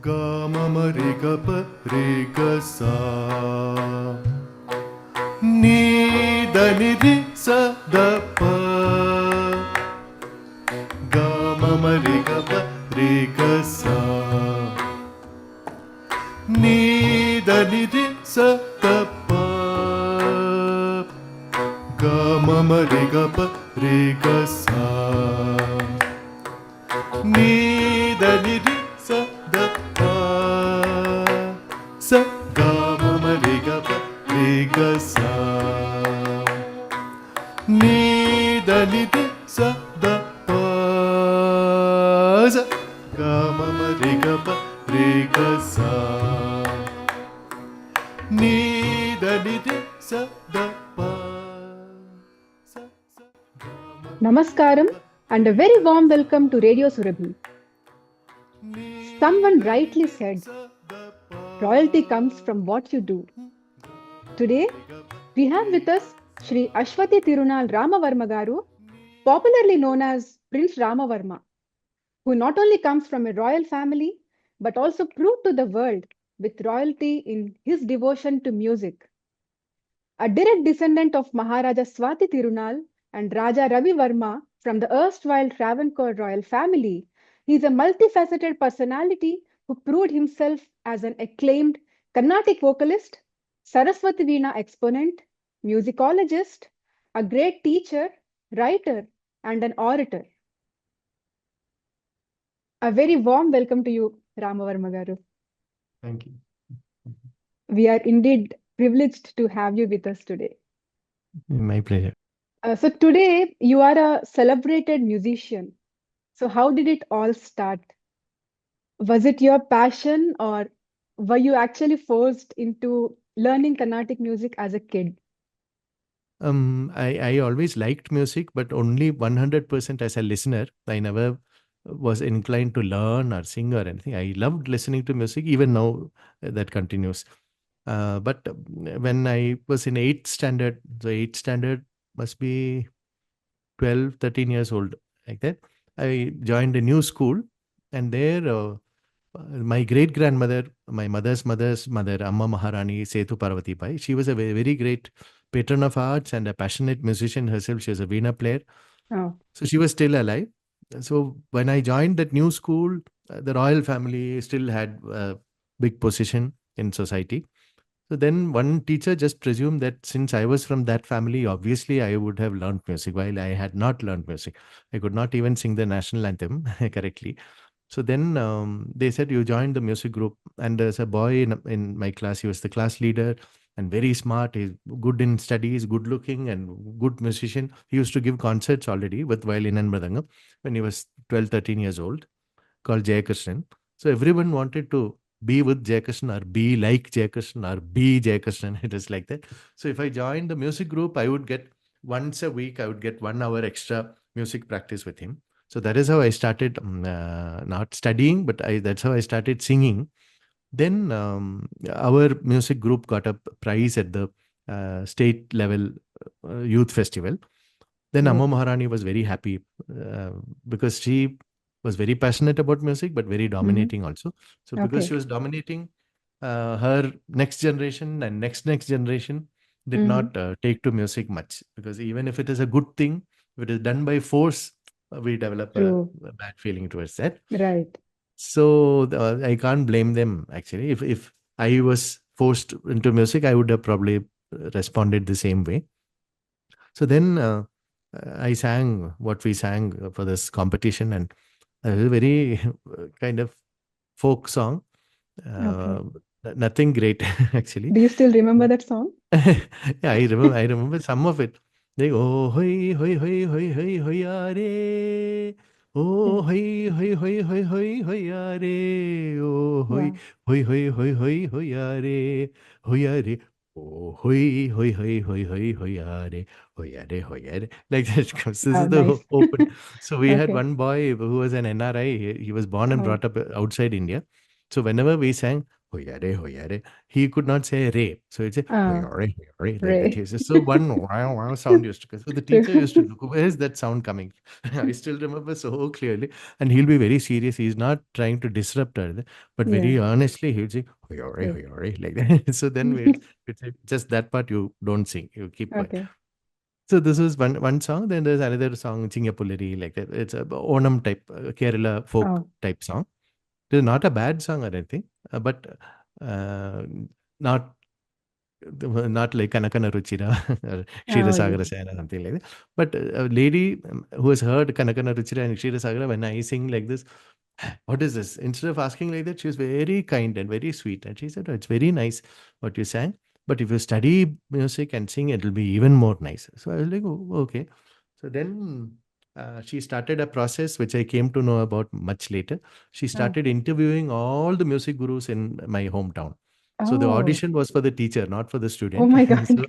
Ga ma ma re ga pa re ga sa. Ni da ni ri sa da pa. Ga ma ma re ga pa re ga sa. Ni da ni ri sa da pa. Ga ma ma re ga pa re ga sa. Ni da ni ri sa da pa. Sa ga ma ma re ga pa re ga sa. Ni da ni ri sa da pa. Sa ga ma ma re ga pa re ga sa. Ni da ni ri sa da pa. Sa sa ga ma Namaskaram and a very warm welcome to Radio Surabhi. Someone rightly said, royalty comes from what you do. Today, we have with us Sri Ashwati Thirunal Rama Varma Garu, popularly known as Prince Rama Varma, who not only comes from a royal family but also proved to the world with royalty in his devotion to music. A direct descendant of Maharaja Swathi Thirunal and Raja Ravi Varma from the erstwhile Travancore royal family, he is a multifaceted personality who proved himself as an acclaimed Carnatic vocalist, Saraswati Veena exponent, musicologist, a great teacher, writer, and an orator. A very warm welcome to you, Ramavarma Garu. Thank you. We are indeed privileged to have you with us today. My pleasure. So today you are a celebrated musician. So how did it all start? Was it your passion or were you actually forced into learning Carnatic music as a kid? I always liked music, but only 100% as a listener. I never was inclined to learn or sing or anything. I loved listening to music. Even now, that continues. But when I was in 8th standard, so 8th standard must be 12, 13 years old, like that, I joined a new school. And there, my great grandmother, my mother's mother, Amma Maharani Setu Parvati Pai, she was a very, very great patron of arts and a passionate musician herself. She was a Veena player. Oh, So she was still alive. So when I joined that new school, the royal family still had a big position in society. So then one teacher just presumed that since I was from that family, obviously I would have learned music, while I had not learned music. I could not even sing the national anthem correctly. So then they said, you joined the music group. And there's a boy in my class. He was the class leader and very smart. He's good in studies, good looking, and good musician. He used to give concerts already with violin and mridangam when he was 12, 13 years old, called Jayakrishnan. So everyone wanted to be with Jayakrishnan or be like Jayakrishnan or be Jayakrishnan. It is like that. So if I joined the music group, I would get once a week, I would get 1 hour extra music practice with him. So that is how I started not studying, but that's how I started singing. Then our music group got a prize at the state level youth festival. Then Amma oh. Maharani was very happy because she was very passionate about music, but very Mhm. dominating also. So because she Okay. was dominating, her next generation and next generation did Mhm. not take to music much, because even if it is a good thing, if it is done by force, we develop True. a bad feeling towards that. Right. So I can't blame them actually. If I was forced into music, I would have probably responded the same way. So then I sang what we sang for this competition, and it was a very kind of folk song. Okay. Uh, Nothing great actually. Do you still remember that song? Yeah, I remember. I remember some of it. Like, oh hoi hoi hoi hoi hoi hoi are, oh Yeah. hoi hoi hoi hoi hoi hoi are, oh hoi Wow. hoi hoi hoi hoi hoi are, oh hoi hoi hoi hoi hoi are. Like that comes. This Wow. is the Nice. open. So we had Okay. one boy who was an NRI. He was born and Oh. brought up outside India. So whenever we sang, hoyare, hoyare. He could not say re. So he'd say Ah, hoyare, hoyare, like that. Ray. He says, so one wow, wow sound used to come. So the teacher used to look, where is that sound coming? I still remember so clearly. And he'll be very serious. He's not trying to disrupt her, but Yeah. very earnestly, he would say, hoyare, Ray. hoyare, like that. So then we'd say, just that part you don't sing, you keep quiet. Okay. So this was one song. Then there's another song, Chingapulleri, like that. It's a Onam type, Kerala folk Oh. type song. It is not a bad song or anything, but uh, not not like Kanakana Ruchira or Oh, yes. Ksheerasagara Sen or something like that. But a lady who has heard Kanakana Ruchira and Ksheerasagara, when I sing like this, what is this? Instead of asking like that, she was very kind and very sweet. And she said, oh, it's very nice what you sang. But if you study music and sing, it will be even more nice. So I was like, oh, okay. So then she started a process which I came to know about much later. She Oh. started interviewing all the music gurus in my hometown. So the Oh. audition was for the teacher, not for the Oh student. my God. So,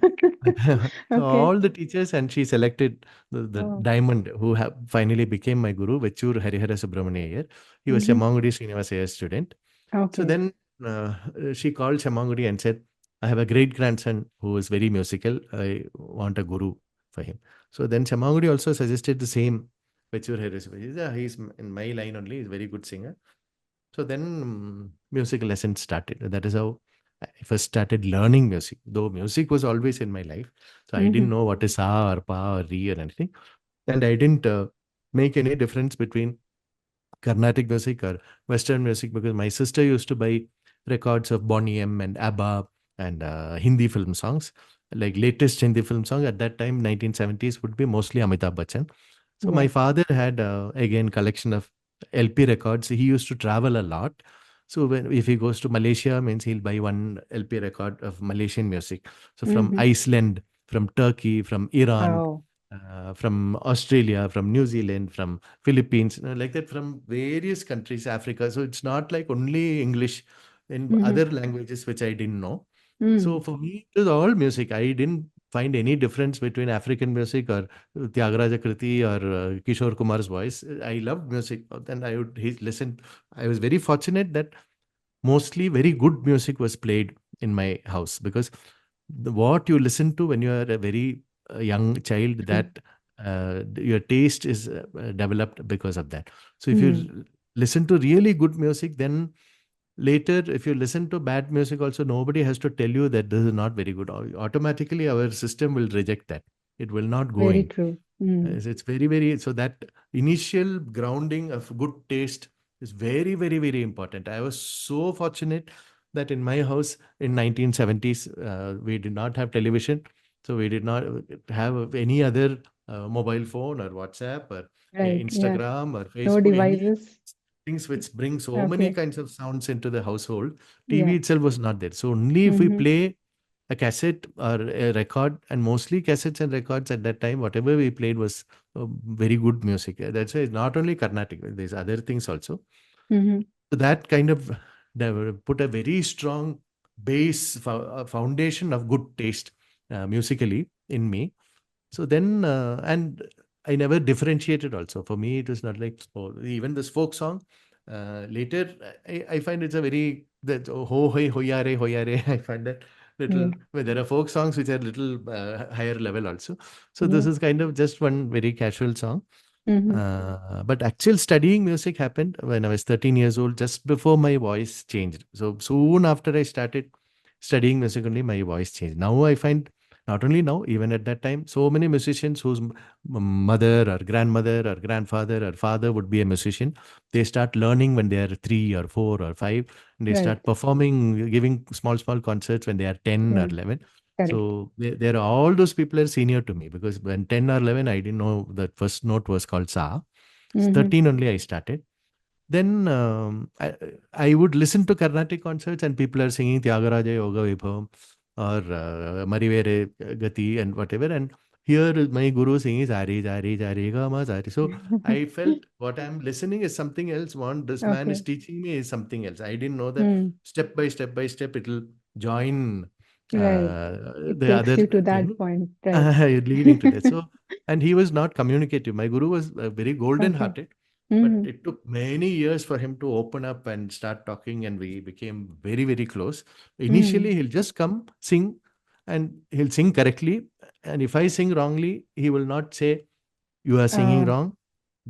so Okay. all the teachers, and she selected the Oh. diamond who finally became my guru, Vechur Harihara Subramania Iyer. He was Mm-hmm. Chamangudi Srinivasayya's student. So Okay. then she called Chamangudi and said, I have a great grandson who is very musical. I want a guru for him. So then Chamangudi also suggested the same. Vechur Harihara Subramania. Yeah, he's in my line only. He's a very good singer. So then music lessons started. That is how I first started learning music, though music was always in my life. So I didn't Mm-hmm. know what is sa or pa or re or anything. And I didn't make any difference between Carnatic music or Western music because my sister used to buy records of Bonnie M and ABBA and Hindi film songs. Like latest Hindi film song at that time, 1970s, would be mostly Amitabh Bachchan. So my Yeah. father had again collection of LP records. He used to travel a lot. So if he goes to Malaysia, means he'll buy one LP record of Malaysian music. So from Mm-hmm. Iceland, from Turkey, from Iran, Oh. from Australia, from New Zealand, from Philippines, like that, from various countries, Africa. So it's not like only English in Mm-hmm. other languages which I didn't know. So Mm. for me, it was all music. I didn't find any difference between African music or Tyagaraja Kriti or Kishore Kumar's voice. I loved music. Then I would listen. I was very fortunate that mostly very good music was played in my house because what you listen to when you are a very young child, that your taste is developed because of that. So if you Mm. listen to really good music, then later if you listen to bad music also, nobody has to tell you that this is not very good. Automatically our system will reject that. It will not go Very in. true. Mm. It's very, very, so that initial grounding of good taste is very, very, very important. I was so fortunate that in my house in 1970s, we did not have television. So we did not have any other mobile phone or WhatsApp or Right. Yeah. Instagram or No Facebook, any devices. things which bring so many Okay. kinds of sounds into the household. TV Yeah. itself was not there. So only if we Mm-hmm. play a cassette or a record, and mostly cassettes and records at that time, whatever we played was very good music. That's why it's not only Carnatic, there's other things also. Mm-hmm. So that kind of put a very strong base, foundation of good taste musically in me. So then, and I never differentiated also. For me, it was not like, oh, even this folk song. Later, I find it's a very, that ho hey hoyare hoyare. I find that Yeah. little, well, there are folk songs which are little higher level also. So this Yeah. is kind of just one very casual song. Mm-hmm. But actual studying music happened when I was 13 years old, just before my voice changed. So soon after I started studying music, only my voice changed. Now I find, not only now, even at that time, so many musicians whose mother or grandmother or grandfather or father would be a musician. They start learning when they are 3 or 4 or 5, and they Right. start performing, giving small, small concerts when they are 10 or Yeah. 11. Correct. So there are all those people are senior to me because when 10 or 11, I didn't know that first note was called Sa. Mm-hmm. 13 only I started. Then I would listen to Carnatic concerts and people are singing Tyagaraja Yoga Vibhavam or Marivere Gati and whatever. And here is my guru singing Zari, Zari, Zari, Gama, Zari. So I felt what I'm listening is something else. What this man is Okay. teaching me is something else. I didn't know that Mm. step by step, it'll join Right. It the takes other you to that thing point. Right. leading to that. So, and he was not communicative. My guru was very golden Okay. hearted, But Mm. it took many years for him to open up and start talking, and we became very, very close. Mm. Initially, he'll just come, sing, and he'll sing correctly. And if I sing wrongly, he will not say, "You are singing Ah, wrong.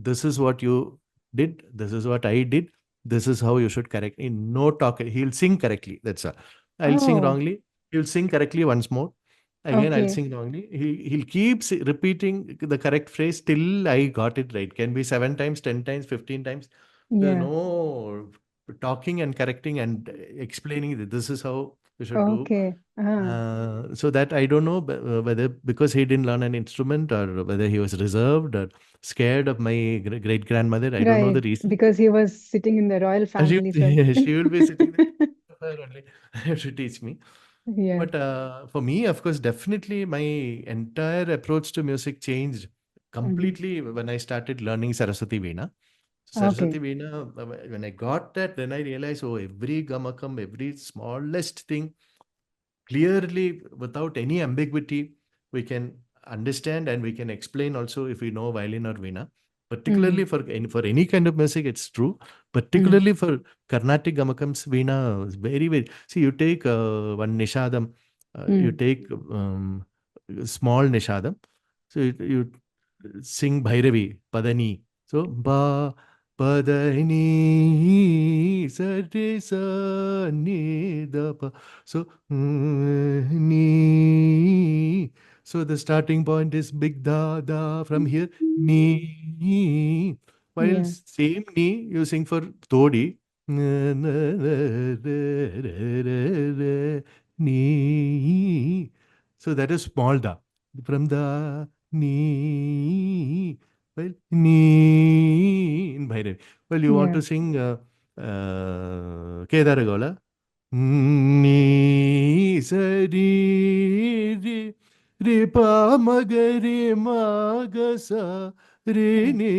This is what you did. This is what I did. This is how you should correct." In no talk, he'll sing correctly. That's all. I'll sing oh, wrongly. He'll sing correctly once more. Again, I'll okay. sing wrongly. He'll keep repeating the correct phrase till I got it right. Can be 7 times, 10 times, 15 times. There's Yeah. no talking and correcting and explaining that this is how you should do. Okay. Ah, So that I don't know whether because he didn't learn an instrument or whether he was reserved or scared of my great grandmother. I don't know the right. reason. Because he was sitting in the royal And family, sir. she will be sitting there only to teach me. Yeah. But for me, of course, definitely my entire approach to music changed Hmm. completely when I started learning Saraswati Veena. Saraswati Okay. Veena, when I got that, then I realized, oh, every gamakam, every smallest thing, clearly, without any ambiguity, we can understand and we can explain also if we know violin or veena. Mm. Particularly for any kind of music, it's true. Mm. Particularly for Carnatic gamakams, veena is very, very. See, you take one nishadam, you Mm. take small nishadam. So you sing Bhairavi, Padani. So ba Padani Sari Sa Ni Da Pa. So ni. So the starting point is big da da from here ni. While Yeah. same ni you sing for todi. Na, na, na, re, re, re, re, ni. So that is small da. From the ni. Well, ni in Bhairavi. Well, you want Yeah. to sing Kedaragola. Ni sa ri ri pa ma ga re ma ga sa re Yeah. ni.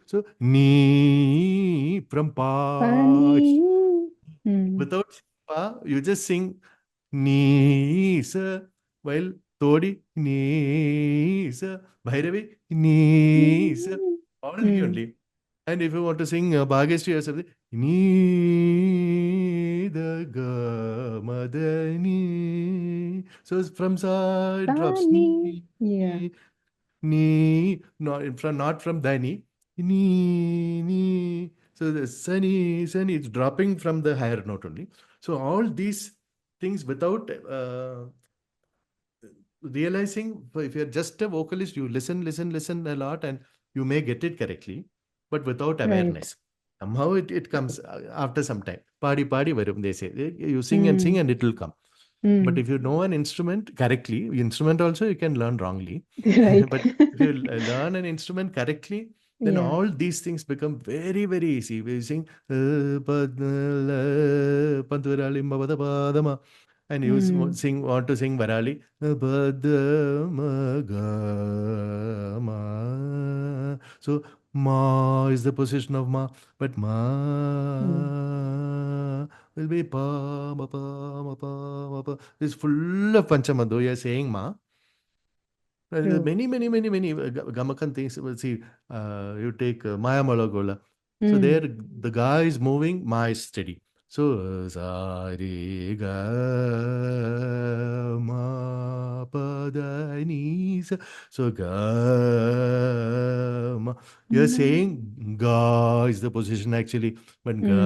So ni from pa. Funny. Mm. Without pa, you just sing ni sa while Todi ni sa Bhairavi ni sa all ni Mm. only. And if you want to sing Bhagyasri or something, ni da ga ma da ni. So from side drops Funny. ni Yeah. ni not from the ni. So the sunny is dropping from the higher note only. So all these things without realizing, if you're just a vocalist, you listen a lot, and you may get it correctly, but without Right. awareness. Somehow it comes after some time. Padi padi varum, they say. You sing Mm. and it will come. But Mm. if you know an instrument correctly, instrument also you can learn wrongly. Right. But if you learn an instrument correctly, then Yeah. all these things become very, very easy. We sing and you Mm. want to sing Varali. Padma. So ma is the position of ma, but Mm. ma will be pa ma pa ma pa ma pa. It's full of Panchamado. You're saying ma. There are True. many Gamakan things. See, you take Maya Malagola. So there, Mm. the ga is moving, ma is steady. So sa re ga ma pa da ni sa. So ga ma. You're Mm. saying ga is the position actually, but Mm. ga.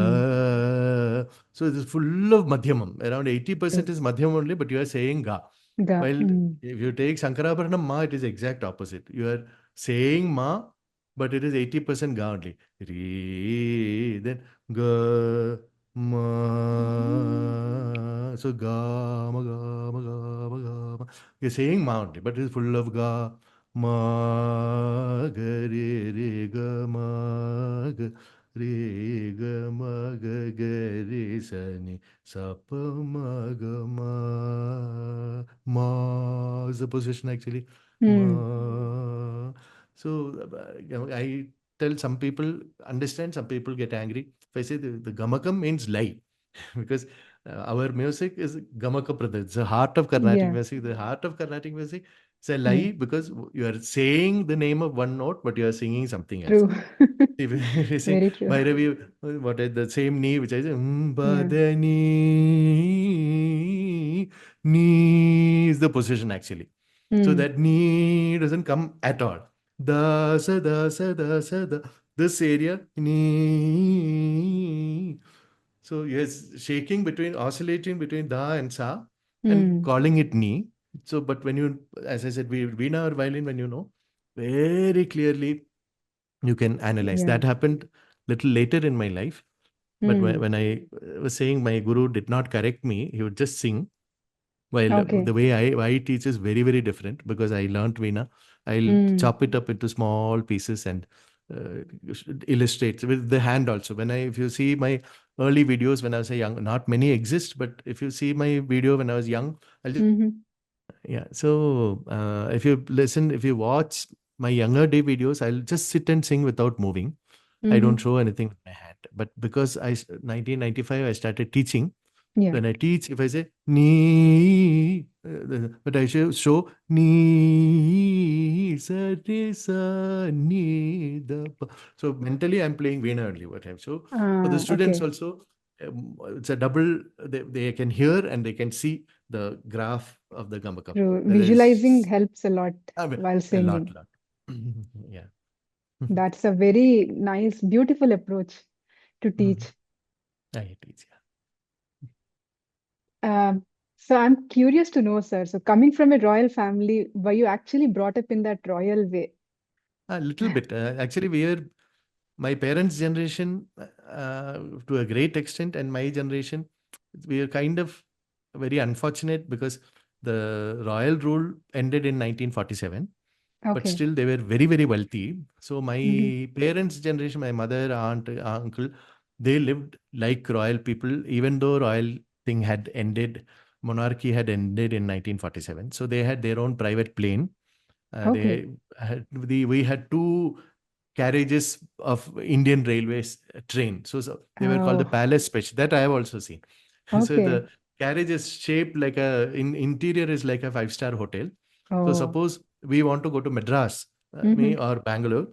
So it's full of madhyamam. Around True. 80% is madhyamam only, but you are saying ga. Ga. While Mm. if you take Shankarabharanam Ma, it is exact opposite. You are saying Ma, but it is 80% Ga only. Re, then Ga, Ma. So Ga, Ma, Ga, Ma, Ga, Ma, Ga, Ma. You're saying Ma only, but it is full of Ga, Ma, Ga, Re, Ga, Ma, Ga. Re ga ma ga ga re sa ni sa pa ma ga ma is the position actually. Mm. Ma. So I tell some people understand, some people get angry. If I say the gamakam means lie, because our music is gamaka pradhan. It's the heart of Carnatic Yeah. music. The heart of Carnatic music is a Mm. lie because you are saying the name of one note, but you are singing something else. True. if we sing Very true. Bhairavi, what is the same knee which I say, Yeah. Badani, knee is the position actually. So Mm. that knee doesn't come at all. Da sa da sa da sa da. This area, knee. So yes, shaking between, oscillating between da and sa, and Mm. calling it knee. So, but when you, as I said, we Veena or violin, when you know very clearly, you can analyze. Yeah. That happened little later in my life. But Mm. when I was saying, my guru did not correct me, he would just sing. While Okay. the way I teach is very, very different, because I learned Veena. I'll Mm. chop it up into small pieces and illustrate with the hand also. If you see my early videos when I was a young, not many exist, but if you see my video when I was young, I'll just, Mm-hmm. yeah. So if you watch my younger day videos, I'll just sit and sing without moving. I don't Mm-hmm. show anything with my hand. But because 1995, I started teaching. Yeah. When I teach, if I say ni, but I show ni sa re sa ni da pa. So mentally, I'm playing Veena only. What I'm so for the students Okay. also, it's a double. They can hear and they can see the graph of the gamakam. True. Whether Visualizing it's, helps a lot I mean, while a lot, singing. lot. Yeah. That's a very nice, beautiful approach to Mhm. teach. I teach. Um, so I'm curious to know, sir. So coming from a royal family, were you actually brought up in that royal way? A little bit. Actually, we are my parents' generation, to a great extent, and my generation, we are kind of very unfortunate, because the royal rule ended in 1947, but Okay. still they were very, very wealthy. So Mm-hmm. my parents' generation, my mother, aunt, uncle, they lived like royal people, even though royal thing had ended, monarchy had ended in 1947. So they had their own private plane. Okay. We had two carriages of Indian Railways train. So they were called the Oh, palace special. That I have also seen. So okay. the carriage is shaped like interior is like a five-star hotel. So Oh. suppose we want to go to Madras, me Mm-hmm. or Bangalore,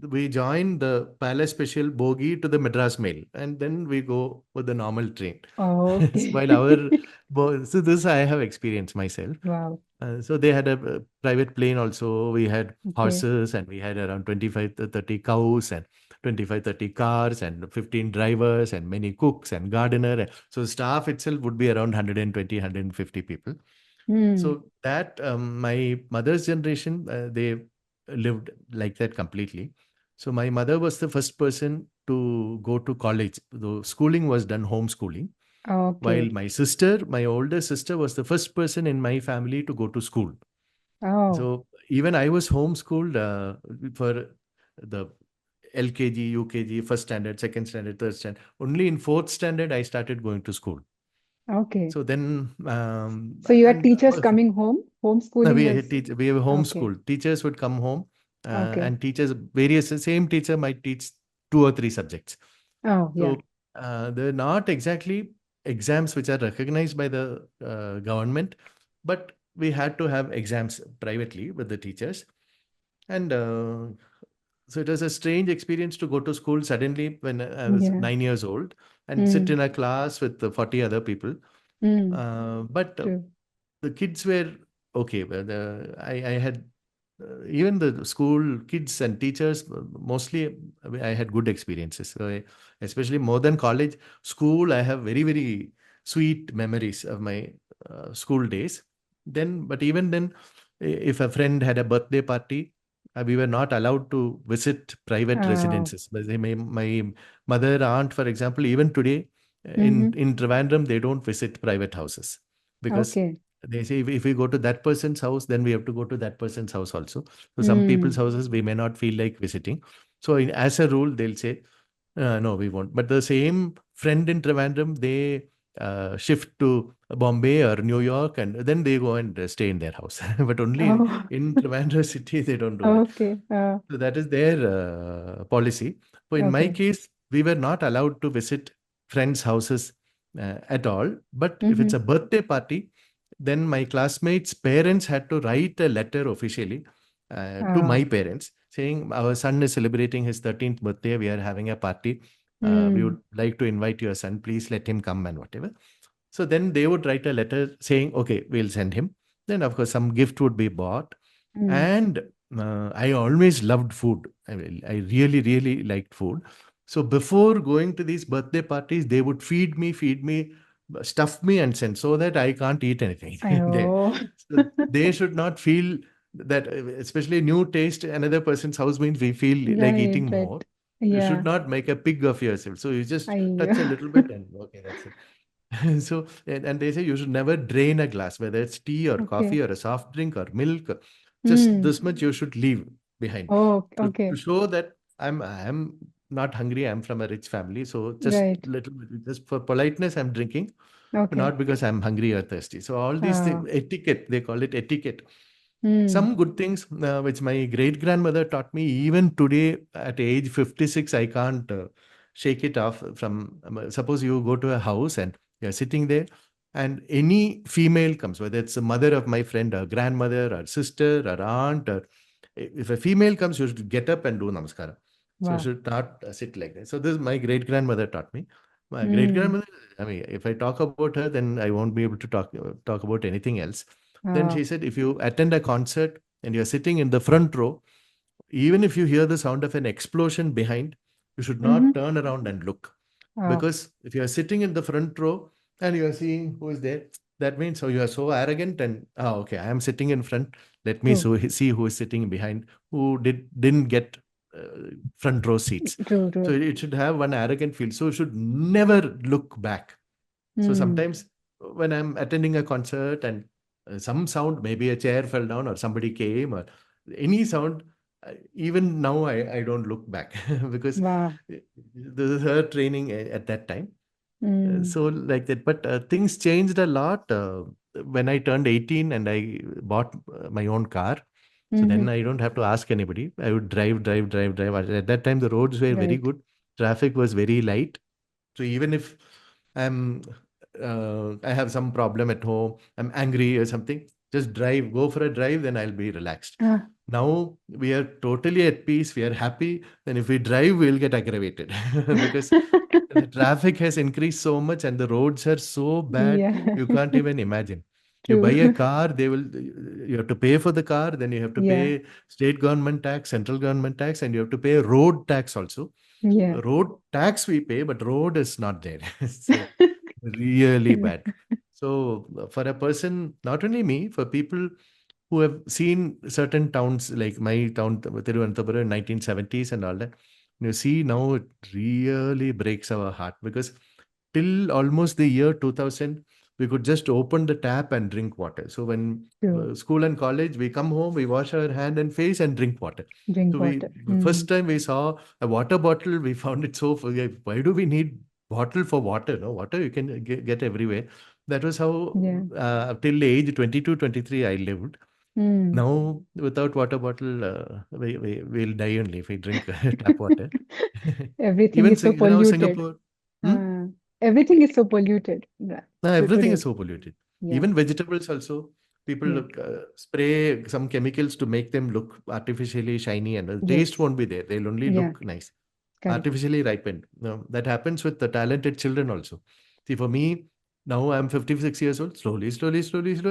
we join the palace special bogie to the Madras mail, and then we go with the normal train. Okay. While so this I have experienced myself. Wow. So they had a private plane also. We had Okay. horses, and we had around 25 to 30 cows, and 25, 30 cars, and 15 drivers, and many cooks and gardener. So staff itself would be around 120, 150 people. Mm. So that my mother's generation, they lived like that completely. So my mother was the first person to go to college. The schooling was done homeschooling, while Okay. my older sister, was the first person in my family to go to school. Oh, So even I was homeschooled for the LKG, UKG, first standard, second standard, third standard. Only in fourth standard, I started going to school. okay. So then, So you had and teachers coming home. no, Homeschooling was we have okay. homeschooled. Teachers would come home, Okay. and teachers, same teacher might teach two or three subjects. Oh, yeah. So they're not exactly exams which are recognized by the government, but we had to have exams privately with the teachers. And so it was a strange experience to go to school suddenly when I was Yeah. 9 years old, and sit Mm. in a class with 40 other people. Mm. But True. the kids were okay. But I had even the school kids and teachers, mostly I had good experiences. So especially more than college, school, I have very, very sweet memories of my school days. But even then, if a friend had a birthday party, we were not allowed to visit private Oh. residences. But my mother, aunt, for example, even today, Mm-hmm. in Trivandrum, they don't visit private houses, because Okay. they say if we go to that person's house, then we have to go to that person's house also. So some people's Mm. houses we may not feel like visiting. So as a rule, they'll say, no, we won't. But the same friend in Trivandrum, they shift to Bombay or New York, and then they go and stay in their house. But only Oh, in Trivandrum city, they don't do that. okay. So that is their policy. So in my Okay. case, we were not allowed to visit friends' houses at all. But if it's Mm-hmm. a birthday party, then my classmates' parents had to write a letter officially to my Oh, parents saying, our son is celebrating his 13th birthday. We are having a party. We Mm. would like to invite your son. Please let him come and whatever. So then they would write a letter saying, okay, we'll send him. Then, of course, some gift would be bought. Mm. And I always loved food. I really, really liked food. So before going to these birthday parties, they would feed me, stuff me, and send so that I can't eat anything there. Oh. So they should not feel that, especially new taste, another person's house means we feel like Right, eating right. more. You should Yeah. not make a pig of yourself. So you just Ayyo. touch a little bit and okay, that's it. So, and they say you should never drain a glass, whether it's tea or Okay. coffee or a soft drink or milk. Just Mm. this much you should leave behind Oh, to okay. show that I'm not hungry. I'm from a rich family, so just Right. little bit, just for politeness, I'm drinking, but Okay. not because I'm hungry or thirsty. So all these things, Oh. etiquette, they call it etiquette. Mm. Some good things which my great grandmother taught me. Even today, at age 56, I can't shake it off. From suppose you go to a house and you're sitting there, and any female comes, whether it's the mother of my friend, or grandmother, or sister, or aunt, or if a female comes, you should get up and do namaskara. So you Wow. should not sit like that. So this my great grandmother taught me. My great Mm. grandmother. I mean, if I talk about her, then I won't be able to talk about anything else. Then Oh. she said, if you attend a concert and you're sitting in the front row, even if you hear the sound of an explosion behind, you should Mm-hmm. not turn around and look. Oh. Because if you are sitting in the front row and you are seeing who is there, that means, oh, you are so arrogant and, oh, okay, I am sitting in front. Let me True. see who is sitting behind, who didn't get front row seats. True, So true. it should have one arrogant feel. So you should never look back. So Mm. sometimes when I'm attending a concert and some sound, maybe a chair fell down or somebody came or any sound, even now I don't look back because Wow. this is her training at that time. Mm. So like that, but things changed a lot when I turned 18 and I bought my own car. So Mm-hmm. then I don't have to ask anybody. I would drive. At that time, the roads were very Right. good. Traffic was very light. So even if I'm, I have some problem at home, I'm angry or something, just go for a drive, then I'll be relaxed. Ah. Now we are totally at peace, we are happy. Then if we drive, we'll get aggravated because the traffic has increased so much and the roads are so bad, Yeah. you can't even imagine. You buy a True. car, you have to pay for the car, then you have to Yeah. pay state government tax, central government tax, and you have to pay road tax also. Yeah. Road tax we pay, but road is not there. So really bad. So for a person, not only me, for people who have seen certain towns like my town, Thiruvananthapuram in 1970s and all that, you see now it really breaks our heart because till almost the year 2000, we could just open the tap and drink water. So when True. school and college, we come home, we wash our hand and face and drink water. Drink So water. the Mm. first time we saw a water bottle, we found it so, why do we need bottle for water? No, water you can get everywhere. That was how Yeah. till age 22, 23, I lived. Mm. Now, without water bottle, we'll die only if we drink tap water. Everything Even is so now, polluted. Singapore, hmm? Uh, Everything is so polluted Everything is today. so polluted. Yeah. Even vegetables also, people Yeah. look, spray some chemicals to make them look artificially shiny and the taste Yes. won't be there. They'll only Yeah. look nice. Correct. Artificially ripened. Now, that happens with the talented children also. See, for me, now I'm 56 years old. Slowly,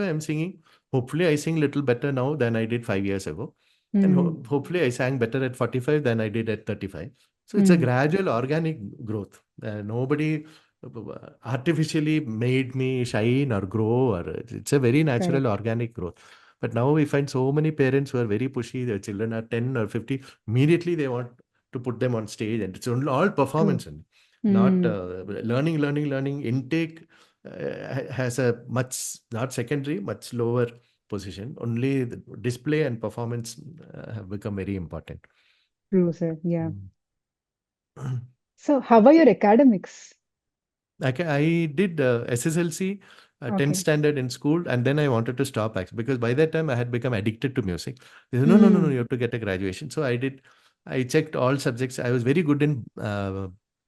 I'm singing. Hopefully, I sing little better now than I did 5 years ago. And Mm. hopefully, I sang better at 45 than I did at 35. So it's a Mm. gradual organic growth. Nobody artificially made me shine or grow, or it's a very natural Correct. organic growth. But now we find so many parents who are very pushy. Their children are 10 or 50. Immediately, they want to put them on stage and it's only all True. performance and not Mm. learning intake has a much not secondary much lower position. Only the display and performance have become very important. True, sir. Yeah. Mm. So, how are your academics? I did SSLC, 10th Okay. standard in school, and then I wanted to stop actually because by that time I had become addicted to music. They said, no, Mm. you have to get a graduation. So I checked all subjects. I was very good in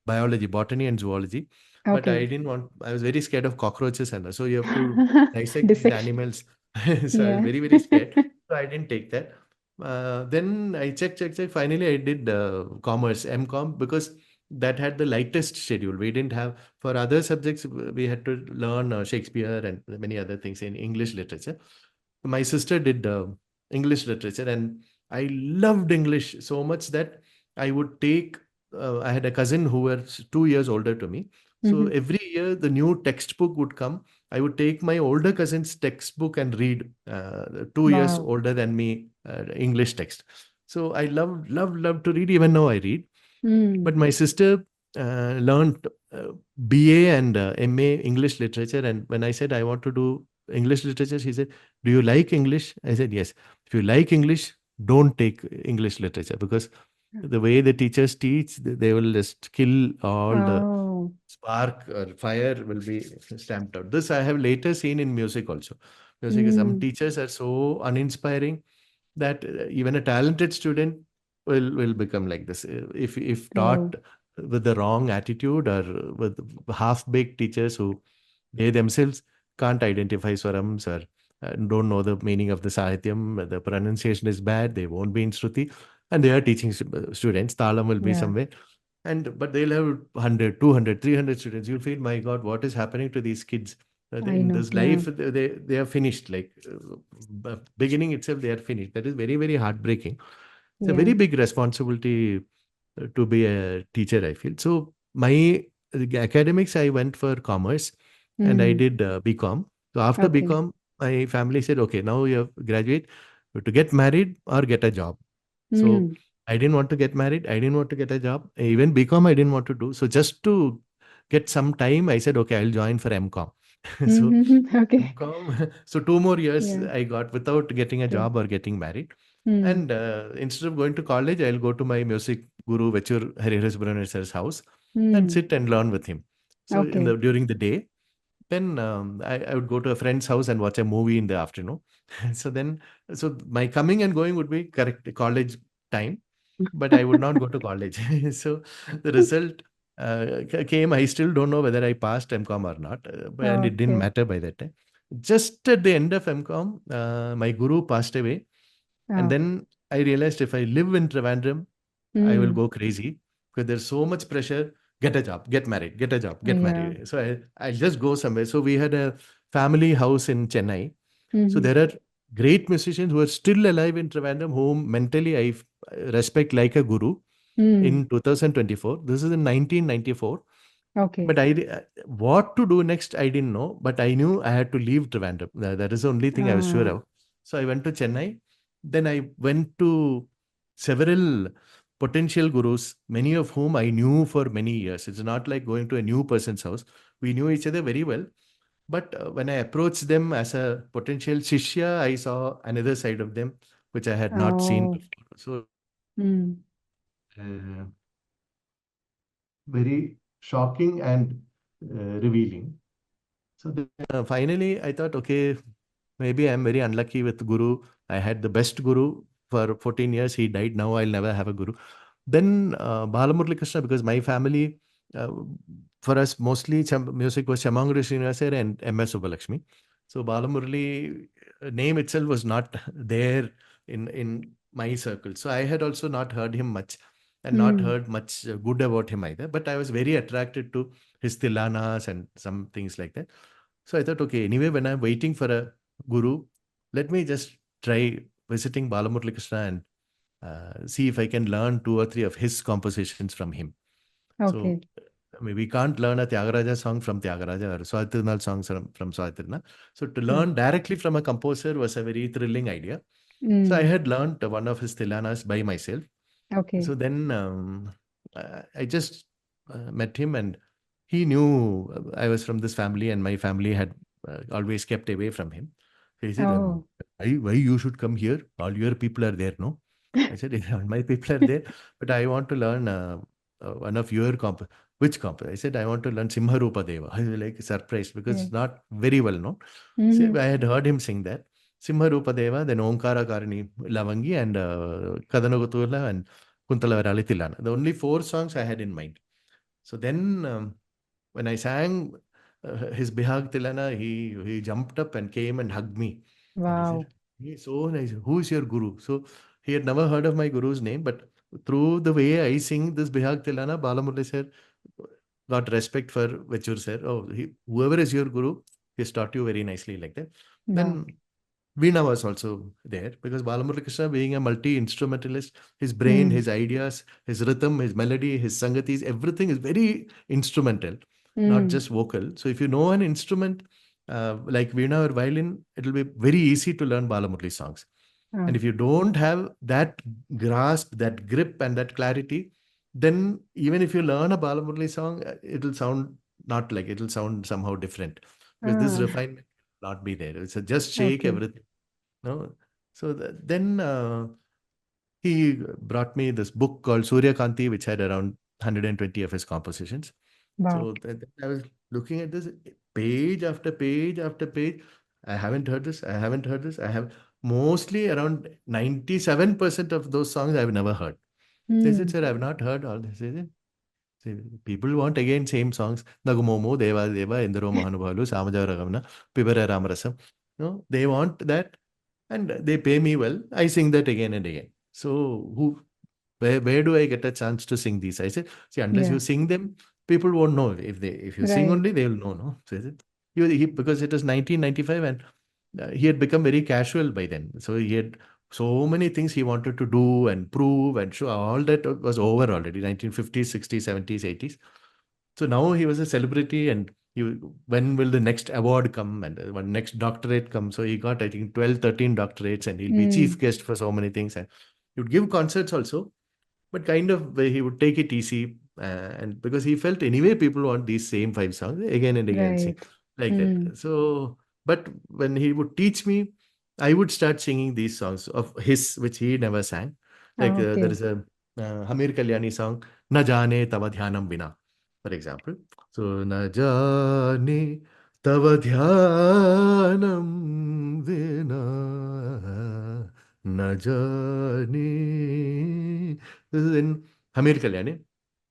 biology, botany, and zoology, but I Okay. didn't want, I was very scared of cockroaches and so you have to dissect these Dissection. animals. So I was Yeah. very, very scared. So I didn't take that. Then I checked. Finally, I did commerce, MCom, because that had the lightest schedule. We didn't have, for other subjects, we had to learn Shakespeare and many other things in English literature. My sister did English literature, and I loved English so much that I would take. I had a cousin who was 2 years older to me. So Mhm. every year, the new textbook would come. I would take my older cousin's textbook and read 2 years Wow. older than me English text. So I love to read. Even now I read. But Mm. my sister learned BA and MA English literature. And when I said I want to do English literature, she said, "Do you like English?" I said, "Yes." If you like English, don't take English literature, because the way the teachers teach, they will just kill all the Oh. spark or fire will be stamped out. This I have later seen in music also. Music, some Mm. teachers are so uninspiring that even a talented student will become like this if Oh. taught with the wrong attitude, or with half-baked teachers who they themselves can't identify swarams, or don't know the meaning of the sahityam, the pronunciation is bad, they won't be in shruti, and they are teaching students. Talam will be Yeah. somewhere, and but they'll have 100, 200, 300 students. You'll feel, my God, what is happening to these kids? I In know. this Yeah. life, they are finished. Like beginning itself, they are finished. That is very, very heartbreaking. It's a Yeah. very big responsibility to be a teacher, I feel. So my academics, I went for commerce, and I Mm. did BCom. So after Okay. BCom, my family said, okay, now you have graduate, you have to get married or get a job. So Mm. I didn't want to get married. I didn't want to get a job. Even BCom, I didn't want to do. So just to get some time, I said, okay, I'll join for MCom. So Mm-hmm. Okay. MCom, so 2 more years Yeah. I got without getting a Good. job or getting married. Mm. And instead of going to college, I'll go to my music guru, Vechur Hariharas sir's house, and Mm. sit and learn with him. So in Okay. the during the day, then I would go to a friend's house and watch a movie in the afternoon. So then, so my coming and going would be correct college time, but I would not go to college. So the result came. I still don't know whether I passed MCom or not, and it didn't Okay. matter by that time. Just at the end of MCom, my guru passed away, and Oh. then I realized if I live in Trivandrum, I will Mm. go crazy, because there's so much pressure. Get a job, get married, get a job, get Yeah. married. So I'll just go somewhere. So we had a family house in Chennai. So Mm-hmm. there are great musicians who are still alive in Trivandrum, whom mentally I respect like a guru. Mm. In 2024, this is in 1994. Okay. But what to do next, I didn't know. But I knew I had to leave Trivandrum. That is the only thing I was sure Ah. of. So I went to Chennai. Then I went to several potential gurus, many of whom I knew for many years. It's not like going to a new person's house. We knew each other very well. But when I approached them as a potential shishya, I saw another side of them, which I had not seen Oh. before. So it was Mm. very shocking and revealing. So then finally, I thought, okay, maybe I'm very unlucky with Guru. I had the best Guru for 14 years. He died. Now I'll never have a Guru. Then Balamuralikrishna, because my family, uh, for us, mostly music was Chamangru Srinivasar and M.S. Subbalakshmi. So Balamurali name itself was not there in my circle. So I had also not heard him much, and not Mm. heard much good about him either. But I was very attracted to his tilanas and some things like that. So I thought, okay, anyway, when I'm waiting for a guru, let me just try visiting Balamuralikrishna and see if I can learn two or three of his compositions from him. So Okay. I mean, we can't learn a Tyagaraja song from Tyagaraja or Swathi songs from Swathi. So to True. learn directly from a composer was a very thrilling idea. So I Mm. had learned one of his tilanas by myself. Okay. So then I just met him, and he knew I was from this family, and my family had always kept away from him. So he said, Oh. why you should come here? All your people are there, no? I said, "Yeah, all my people are there, but I want to learn one of your comp. Which comp?" I said, I want to learn Simharupa Deva. I was like surprised, because Yeah. it's not very well known. So Mm-hmm. I had heard him sing that. Simharupa Deva, then Omkara Karani Lavangi, and Kadanagutula, and Kuntalavarali Tilana. The only four songs I had in mind. So then, when I sang his Bihag Tilana, he jumped up and came and hugged me. And he said, Wow. "He's so nice. Who is your guru?" So he had never heard of my guru's name, but through the way I sing this Bihag Tilana, Balamurali sir got respect for Vechur sir. Oh, whoever is your guru, he's taught you very nicely like that. Wow. Then Veena was also there because Balamuralikrishna, being a multi-instrumentalist, his brain, Mm. his ideas, his rhythm, his melody, his sangatis, everything is very instrumental, not Mm. just vocal. So if you know an instrument like Veena or violin, it will be very easy to learn Balamurali songs. Ah. And if you don't have that grasp, that grip, and that clarity, then even if you learn a Balamurali song, it'll sound not like it'll sound somehow different because this Ah. refinement will not be there. It's a just shake Okay. everything. No, so then he brought me this book called Surya Kanti, which had around 120 of his compositions. Wow. So I was looking at this page after page after page. I haven't heard this. I haven't heard this. I have mostly around 97% of those songs I've never heard. They said, Mm. sir, I've not heard all this. Is it? People want again same songs. Nagumomo, Deva Deva, Indro Mahanubalu, Samajavaragamna, Pibara Ramarasam. No, they want that and they pay me well. I sing that again and again. So where do I get a chance to sing these? I said, see, unless Yeah. you sing them, people won't know. If you sing Right. only, they'll know. No, so is it? Because it was 1995 and he had become very casual by then. So he had so many things he wanted to do and prove and show. All that was over already. 1950s, 60s, 70s, 80s. So now he was a celebrity, and when will the next award come and when next doctorate come? So he got, I think, 12, 13 doctorates, and he'll be chief Mm. guest for so many things. And he would give concerts also, but kind of he would take it easy. And because he felt anyway, people want these same five songs again and again, sing Right. like Mm. that. So, but when he would teach me, I would start singing these songs of his, which he never sang. Like Ah, there okay. is a Hamir Kalyani song, Na Jane Tava Dhyanam Vina, for example. So, Na Jane Tava Dhyanam Vina, Na Jane. This is in Hamir Kalyani.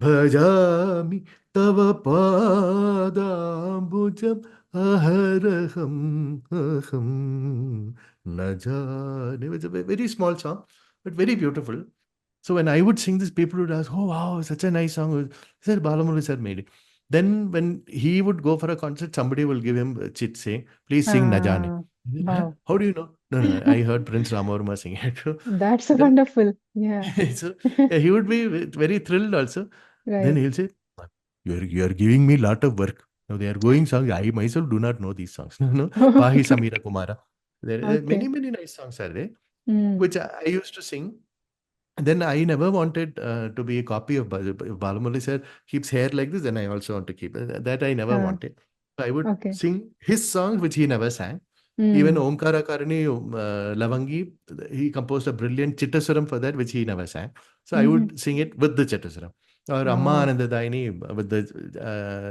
Bhajami Tava Padambujam Aharaham Aham Najane. It's a very small song, but very beautiful. So when I would sing this, people would ask, "Oh wow, such a nice song." Sir Balamurali sir made it. Then when he would go for a concert, somebody will give him a chit saying, "Please sing Najane." Ah. Huh? Wow. How do you know? No, no, I heard Prince Rama sing it. So That's then wonderful. Yeah. so yeah, he would be very thrilled also. Then Right. he'll say, you're giving me lot of work. Now they are going songs. I myself do not know these songs. No, Pahi Okay. Samira Kumara. There are many, Okay. many nice songs are there, Mm. which I used to sing. And then I never wanted to be a copy of Balamurali sir keeps hair like this, then I also want to keep it. That I never Ah, wanted. So I would okay. sing his songs, which he never sang. Even Mm. Omkara Karani Lavangi, he composed a brilliant Chittasuram for that, which he never sang. So I Mhm. would sing it with the Chittasuram. Or Amma Wow. Anandadaini with the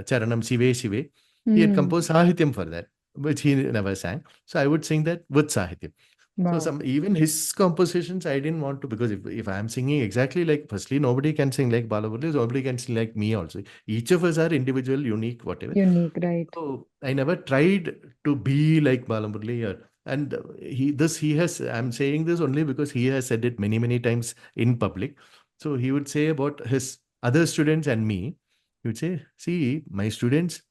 Charanam Sive Sive. He had Mm. composed Sahityam for that, which he never sang. So I would sing that with Sahityam. So Wow. some even his compositions I didn't want to because if I'm singing exactly like firstly nobody can sing like Balamurali, nobody can sing like me also. Each of us are individual, unique, whatever. Unique, right. So I never tried to be like Balamurali or and he has I'm saying this only because he has said it many many times in public. So he would say about his other students and me, he would say, see, my students,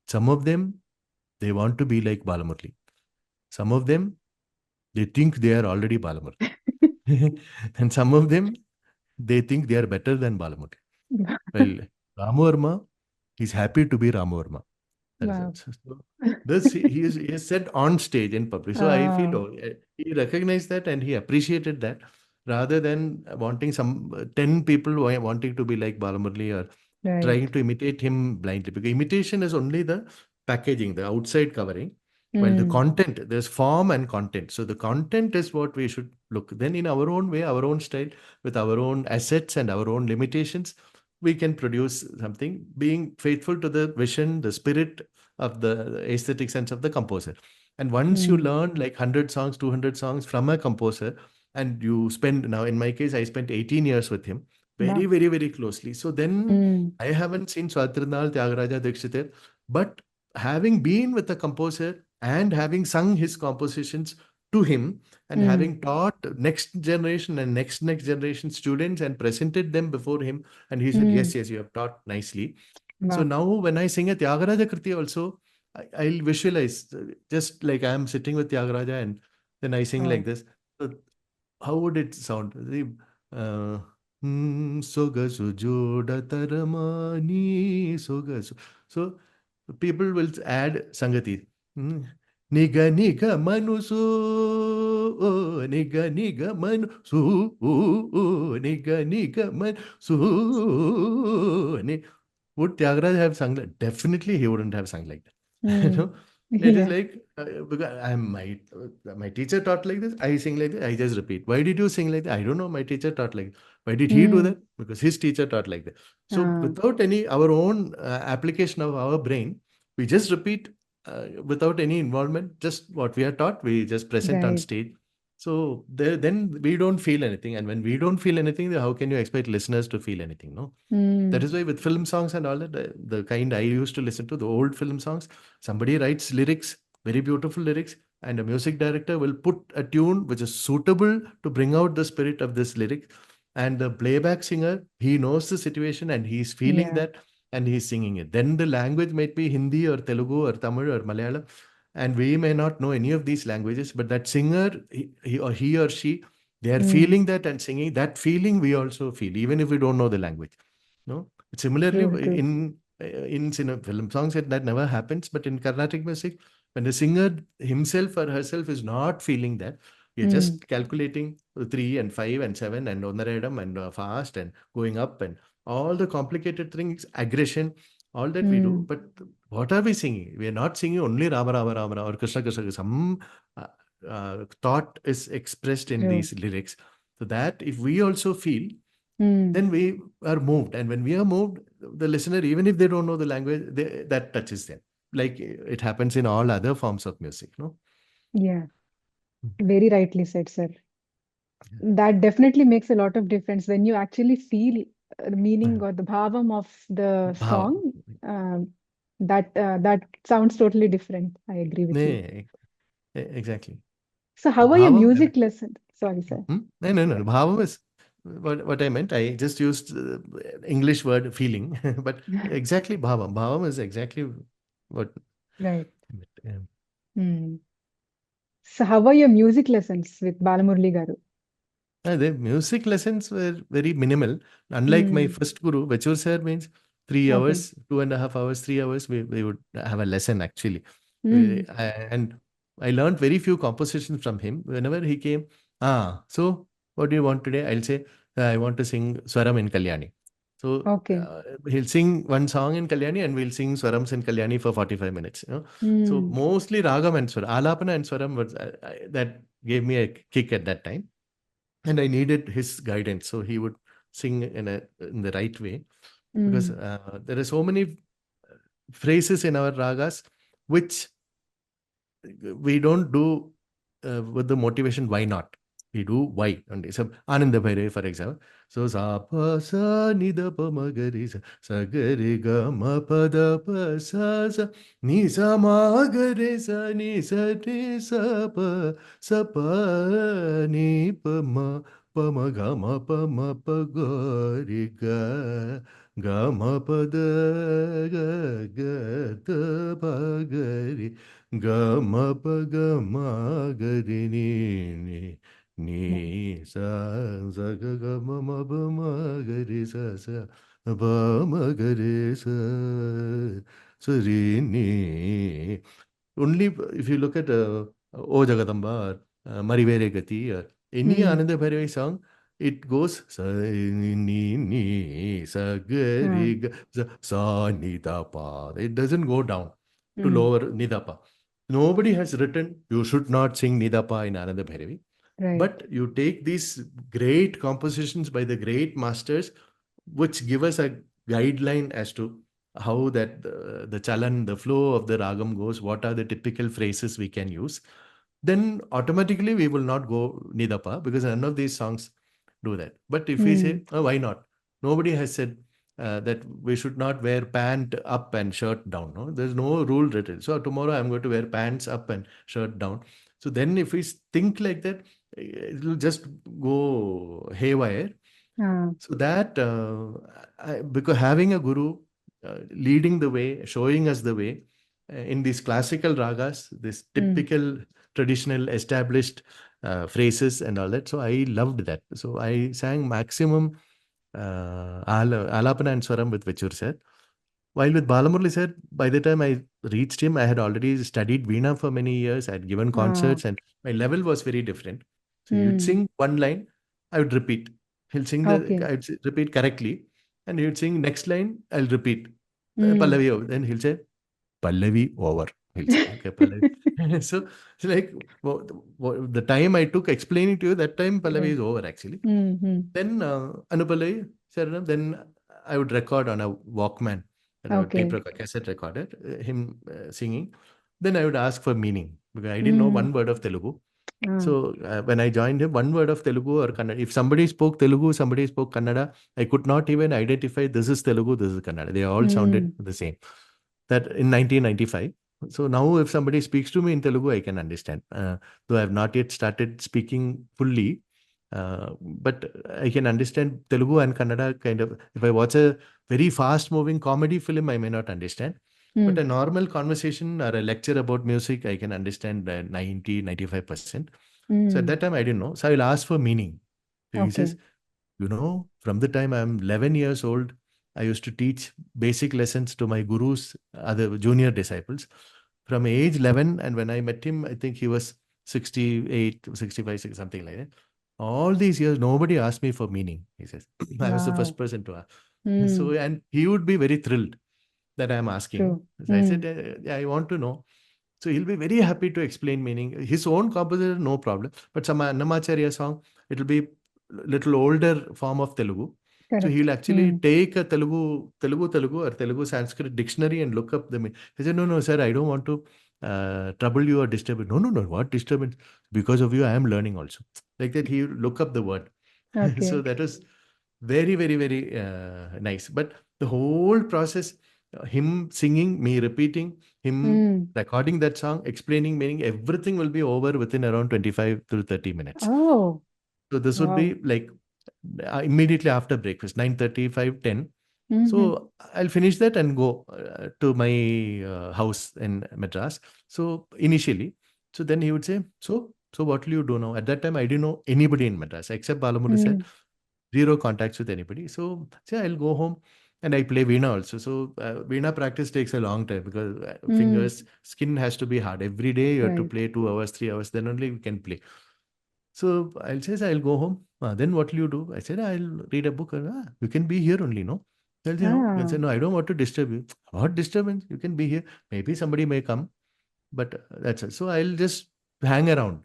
some of them they want to be like Balamurali. Some of them they think they are already Balamurali. And some of them they think they are better than Balamurali. Well, Rama is happy to be Rama. That is Wow. it. So this he is said on stage in public. So I feel Ah, he recognized that and he appreciated that rather than wanting some 10 people wanting to be like Balamurali or right. trying to imitate him blindly. Because imitation is only the packaging, the outside covering. While the Mm. content, there's form and content. So the content is what we should look. Then in our own way, our own style, with our own assets and our own limitations, we can produce something being faithful to the vision, the spirit of the aesthetic sense of the composer. And once you Mm. learn like 100 songs, 200 songs from a composer, and you spend, now in my case, I spent 18 years with him, very, Wow. very, very closely. So then Mm. I haven't seen Thirunal, Tyagaraja, Dikshiter, but having been with the composer and having sung his compositions to him, and Mm. having taught next generation and next generation students and presented them before him, and he said, Mm. yes, yes, you have taught nicely. So Wow. now when I sing a Tyagaraja Kriti also, I'll visualize just like I'm sitting with Tyagaraja, and then I sing like Oh. this. So how would it sound? Uh, Sogasu joda taramani sogasu. So people will add Sangati. Hmm. Niga niga manusu, niga niga manusu, niga niga manusu. Would Tyagaraja have sung that? Definitely, he wouldn't have sung like that. You Mm. know, it is Yeah. like because I'm my teacher taught like this. I sing like that. I just repeat. Why did you sing like that? I don't know. My teacher taught like that. Why did he do Mm. that? Because his teacher taught like that. So Ah. without any our own application of our brain, we just repeat without any involvement. Just what we are taught, we just present on Right. stage. So there, then we don't feel anything, and when we don't feel anything, then how can you expect listeners to feel anything? No. That Mm. is why with film songs and all that, the kind I used to listen to, the old film songs, somebody writes lyrics, very beautiful lyrics, and a music director will put a tune which is suitable to bring out the spirit of this lyric. And the playback singer, he knows the situation and he's feeling Yeah. that and he's singing it. Then the language might be Hindi or Telugu or Tamil or Malayalam, and we may not know any of these languages, but that singer, he or she, they are Mm. feeling that and singing that feeling. We also feel, even if we don't know the language. No, similarly True. True. in film songs that never happens, but in Carnatic music, when the singer himself or herself is not feeling that, you're Mm. just calculating 3 and 5 and 7 and onaradam and fast and going up and all the complicated things, aggression, all that we do. Mm. But what are we singing? We are not singing only Rama Rama Rama Rama or Krishna Krishna. Some thought is expressed in True. these lyrics. So that if we also feel, Mm. then we are moved. And when we are moved, the listener, even if they don't know the language, that touches them. Like it happens in all other forms of music, no? Yeah. Very rightly said, sir. That definitely makes a lot of difference when you actually feel the meaning or the bhavam of the Bhav. song. Um, that sounds totally different. I agree with you. Nee, exactly. So, how are your Bhavam. music lessons? Sorry, sir. No, no, no. Bhavam is what I meant. I just used English word feeling, but exactly bhavam. Bhavam is exactly what Right. I meant. Yeah. Hmm. So, how are your music lessons with Balamurali Garu? The music lessons were very minimal. Unlike my Hmm. first guru, Vachur sir means three Okay. hours, 2.5 hours, 3 hours, we would have a lesson actually. Hmm. And I learned very few compositions from him. Whenever he came, so what do you want today? I'll say, I want to sing Swaram in Kalyani. So Okay. he'll sing one song in Kalyani and we'll sing Swarams in Kalyani for 45 minutes. So Hmm. mostly Ragam and Swaram. Alapana and Swaram was, that gave me a kick at that time, and I needed his guidance. So he would sing in the right way, because Hmm. there are so many phrases in our ragas which we don't do with the motivation why not. We do why only. So Ananda Bhairavi, for example. So sa pa sa ni da pa ma ga ri sa ga ri ga ma pa da pa sa ni sa ma ga re sa ni sa re sa pa ni pa ma ga ma pa ga ri ga ma pa da ga pa ga ri ga ma pa ga ma ga ri ni sa sa ga ma pa ma ga ri sa pa ma ga ri sa ri ni. Only if you look at O Jagadamba or Marivere Gati or any Hmm. Ananda Bhairavi song, it goes sa ni sa ga Ah. ri ga sa ni da pa. It doesn't go down to Hmm. lower ni da pa. Nobody has written you should not sing ni da pa in Ananda Bhairavi. Right. But you take these great compositions by the great masters, which give us a guideline as to how that the chalan, the flow of the ragam goes, what are the typical phrases we can use, then automatically we will not go nidapa, because none of these songs do that. But if we Hmm. say, oh, why not? Nobody has said that we should not wear pant up and shirt down. No, there's no rule written. So tomorrow I'm going to wear pants up and shirt down. So then if we think like that, it will just go haywire. Ah. So that, because having a guru leading the way, showing us the way in these classical ragas, this typical traditional established phrases and all that. So I loved that. So I sang maximum Alapana and Swaram with Vechur sir. While with Balamurali sir, by the time I reached him, I had already studied Veena for many years. I had given Ah. concerts, and my level was very different. So he would Mm. sing one line, I would repeat. He'll sing Okay. repeat correctly, and he would sing next line, I'll repeat. Mm. Pallavi over. Then he'll say, Pallavi over. He'll say, okay, Pallavi. So it's like the time I took explaining to you, that time Pallavi Yes. is over actually. Mm-hmm. Then Anupallavi, Sharanam, then I would record on a Walkman, tape Okay. record, cassette recorder, him singing. Then I would ask for meaning because I didn't know Mm. one word of Telugu. Ah. So when I joined him, one word of Telugu or Kannada. If somebody spoke Telugu, somebody spoke Kannada, I could not even identify this is Telugu, this is Kannada. They all sounded Mm. the same. That in 1995. So now if somebody speaks to me in Telugu, I can understand. Though I have not yet started speaking fully, but I can understand Telugu and Kannada kind of. If I watch a very fast moving comedy film, I may not understand. But Mm. a normal conversation or a lecture about music, I can understand 95%. So at Mm. that time, I didn't know. So I'll ask for meaning. So he says, Okay. from the time I'm 11 years old, I used to teach basic lessons to my gurus, other junior disciples. From age 11, and when I met him, I think he was 68, 65, something like that. All these years, nobody asked me for meaning, he says. I was the first Wow. person to ask. So, Mm. and he would be very thrilled that I'm asking. True. So I Mm. said, yeah, I want to know. So he'll be very happy to explain meaning. His own composition, no problem. But some Annamacharya song, it'll be little older form of Telugu. So Correct. he'll actually Mm. take a Telugu or Telugu Sanskrit dictionary and look up the meaning. He said, no, sir, I don't want to trouble you or disturb you. No, what disturbance? Because of you, I am learning also. Like that, he look up the word. So Okay. that was very, very, very nice. But the whole process, him singing, me repeating, him Mm. recording that song, explaining meaning, everything will be over within around 25 to 30 minutes. Oh. So this would be Wow. like immediately after breakfast, 9:35, 10. Mm-hmm. So I'll finish that and go to my house in Madras. So initially, so then he would say, so what will you do now? At that time, I didn't know anybody in Madras except Balamurali sir. Mm. Zero contacts with anybody. So say I'll go home and I play Veena also. So Veena practice takes a long time because Mm. fingers, skin has to be hard. Every day you have to Right. play 2 hours, 3 hours, then only you can play. So I'll say, I'll go home. Then what will you do? I said, I'll read a book. You can be here only, no? They'll say, no. I'll Ah. say, no, I don't want to disturb you. What disturbance? You can be here. Maybe somebody may come, but that's it. So I'll just hang around.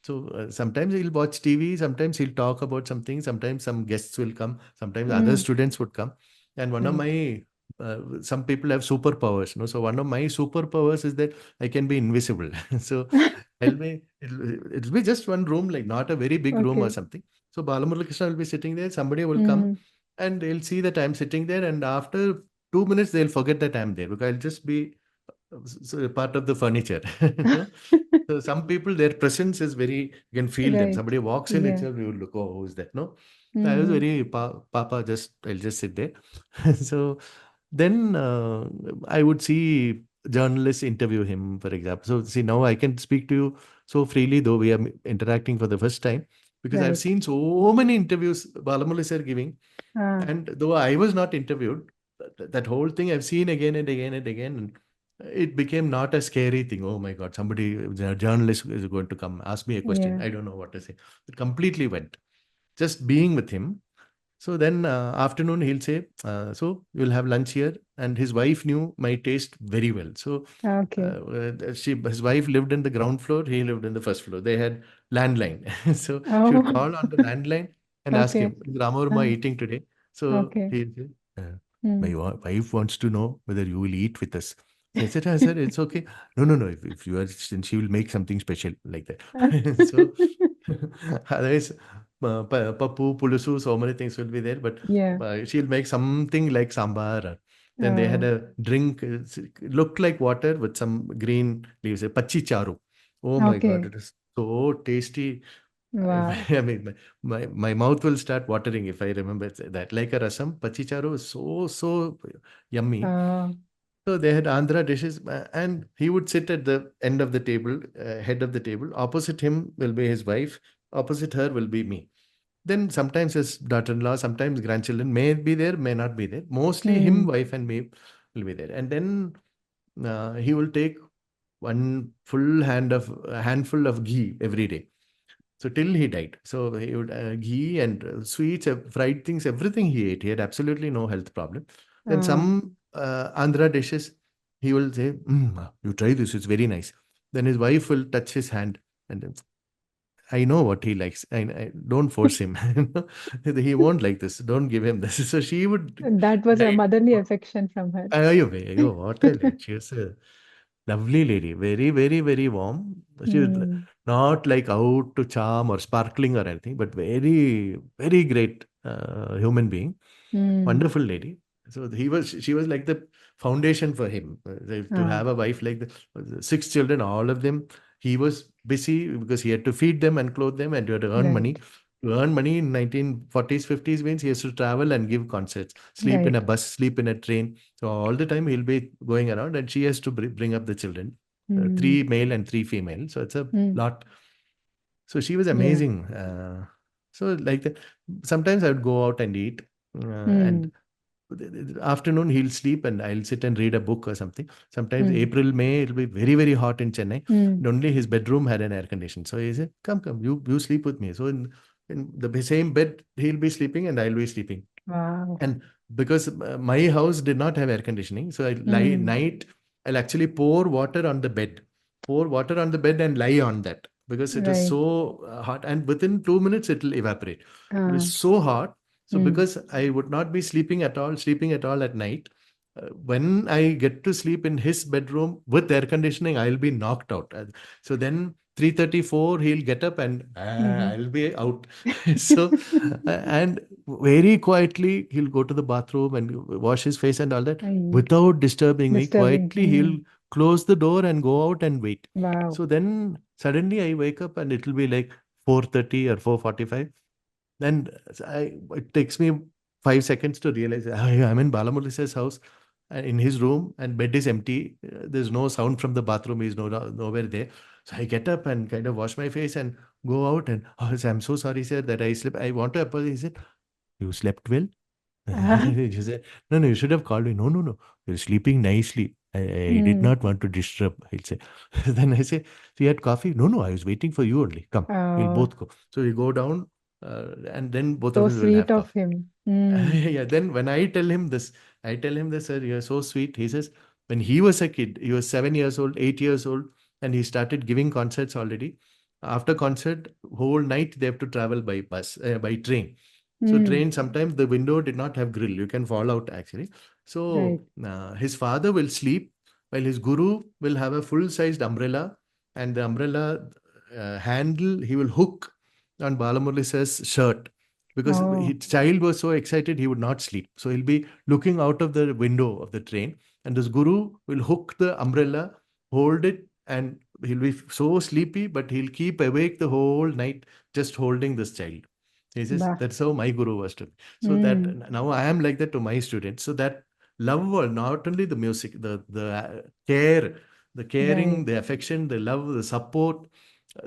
So sometimes he'll watch TV, sometimes he'll talk about something, sometimes some guests will come, sometimes other Mm. students would come. And one of Right. my, some people have superpowers, no? So one of my superpowers is that I can be invisible. So it'll be just one room, like not a very big room or Okay. something. So Balamuralikrishna will be sitting there, somebody will come Mm. and they'll see that I'm sitting there. And after 2 minutes, they'll forget that I'm there because I'll just be part of the furniture. So some people, their presence is very, you can feel them. Right. Somebody walks in Yeah. itself, you will look, oh, who's that? No, I was Mm-hmm. very Papa. I'll just sit there. So then I would see journalists interview him, for example. So see, now I can speak to you so freely, though we are interacting for the first time, because I've Right. seen so many interviews Balamurali sir giving, Ah. and though I was not interviewed, that whole thing I've seen again and again and again. And it became not a scary thing. Oh my God, a journalist is going to come ask me a question. Yeah. I don't know what to say. It completely went. Just being with him. So then afternoon he'll say, so you'll have lunch here. And his wife knew my taste very well. So Okay. his wife lived in the ground floor. He lived in the first floor. They had landline. So she would Oh. call on the landline and ask Okay. him, is Rama Varma Ah. eating today? So Okay. he'll say, uh, Mm. my wife wants to know whether you will eat with us. So I said, sir, it's okay. No. If you are, then she will make something special like that. So otherwise, papu, pulusu, so many things will be there. But Yeah. she'll make something like sambar. Then they had Oh. a drink, looked like water with some green leaves, pachi charu. Oh my God, Okay. it is. so tasty. Wow. I mean, my mouth will start watering if I remember that. Like a rasam, pachicharu is so yummy. Uh, So they had Andhra dishes, and he would sit at the end of the table, head of the table. Opposite him will be his wife. Opposite her will be me. Then sometimes his daughter-in-law, sometimes grandchildren may be there, may not be there. Mostly him, mm, wife, and me will be there. And then he will take one full handful of ghee every day. So till he died. So he would ghee and sweets, fried things, everything he ate. He had absolutely no health problem. Then uh, some Andhra dishes, he will say, "You try this; it's very nice." Then his wife will touch his hand, and then, I know what he likes. I don't force him. He won't like this. Don't give him this. So she would that was a guide. motherly affection from her. Ayo, what a lady. She was a lovely lady. Very, very, very warm. She was Mm, not like out to charm or sparkling or anything, but very, very great human being. mm, Wonderful lady. So she was like the foundation for him. To uh, have a wife like six children, all of them, he was busy because he had to feed them and clothe them and he had to earn money. right, To earn money in 1940s, 50s means he has to travel and give concerts, sleep in a right. bus, sleep in a train. So all the time he'll be going around and she has to bring up the children, Mm, three male and three female. So it's a mm, lot. So she was yeah. amazing. So like that, sometimes I would go out and eat, and Mm, the afternoon he'll sleep and I'll sit and read a book or something. Sometimes mm, April, May, it'll be very, very hot in Chennai. mm. And only his bedroom had an air condition. So he said, come, you sleep with me. So in the same bed, he'll be sleeping and I'll be sleeping. Wow. And because my house did not have air conditioning, so I lie Mm, night, I'll actually pour water on the bed and lie on that because it is right. so hot. And within 2 minutes, it will evaporate. It Uh, is so hot. So mm, because I would not be sleeping at all at night, when I get to sleep in his bedroom with air conditioning, I'll be knocked out. So then 3:34, he'll get up and mhm. I'll be out. So and very quietly he'll go to the bathroom and wash his face and all that Ay, without disturbing me. disturbing. Quietly he'll Mm, close the door and go out and wait. wow. So then suddenly I wake up and it'll be like 4:30 or 4:45. Then it takes me 5 seconds to realize I'm in Balamurali's house, in his room, and bed is empty. There's no sound from the bathroom. He's nowhere there. So I get up and kind of wash my face and go out and, oh, I'm so sorry, sir, that I slept. I want to apologize. He said, "You slept well?" Ah, She said, no, you should have called me. No. You're sleeping nicely. I did mm, not want to disturb. He'll say. Then I say, so you had coffee? No, I was waiting for you only. Come, we'll oh, both go. So we go down, and then both of so us will sweet have of coffee. him. Mm, Yeah, then when I tell him this, sir, you're so sweet. He says, when he was a kid, he was 7 years old, 8 years old, and he started giving concerts already. After concert, whole night they have to travel by train. So mm, train, sometimes the window did not have grill. You can fall out actually. right. So his father will sleep while his guru will have a full-sized umbrella, and the umbrella handle he will hook on Balamurali's shirt because Oh, his child was so excited he would not sleep. So he'll be looking out of the window of the train, and this guru will hook the umbrella, hold it, and he'll be so sleepy, but he'll keep awake the whole night just holding this child. He says, bah. that's how my guru was to me. So Mm, that now I am like that to my students. So that love, not only the music, the care, the caring, right. the affection, the love, the support,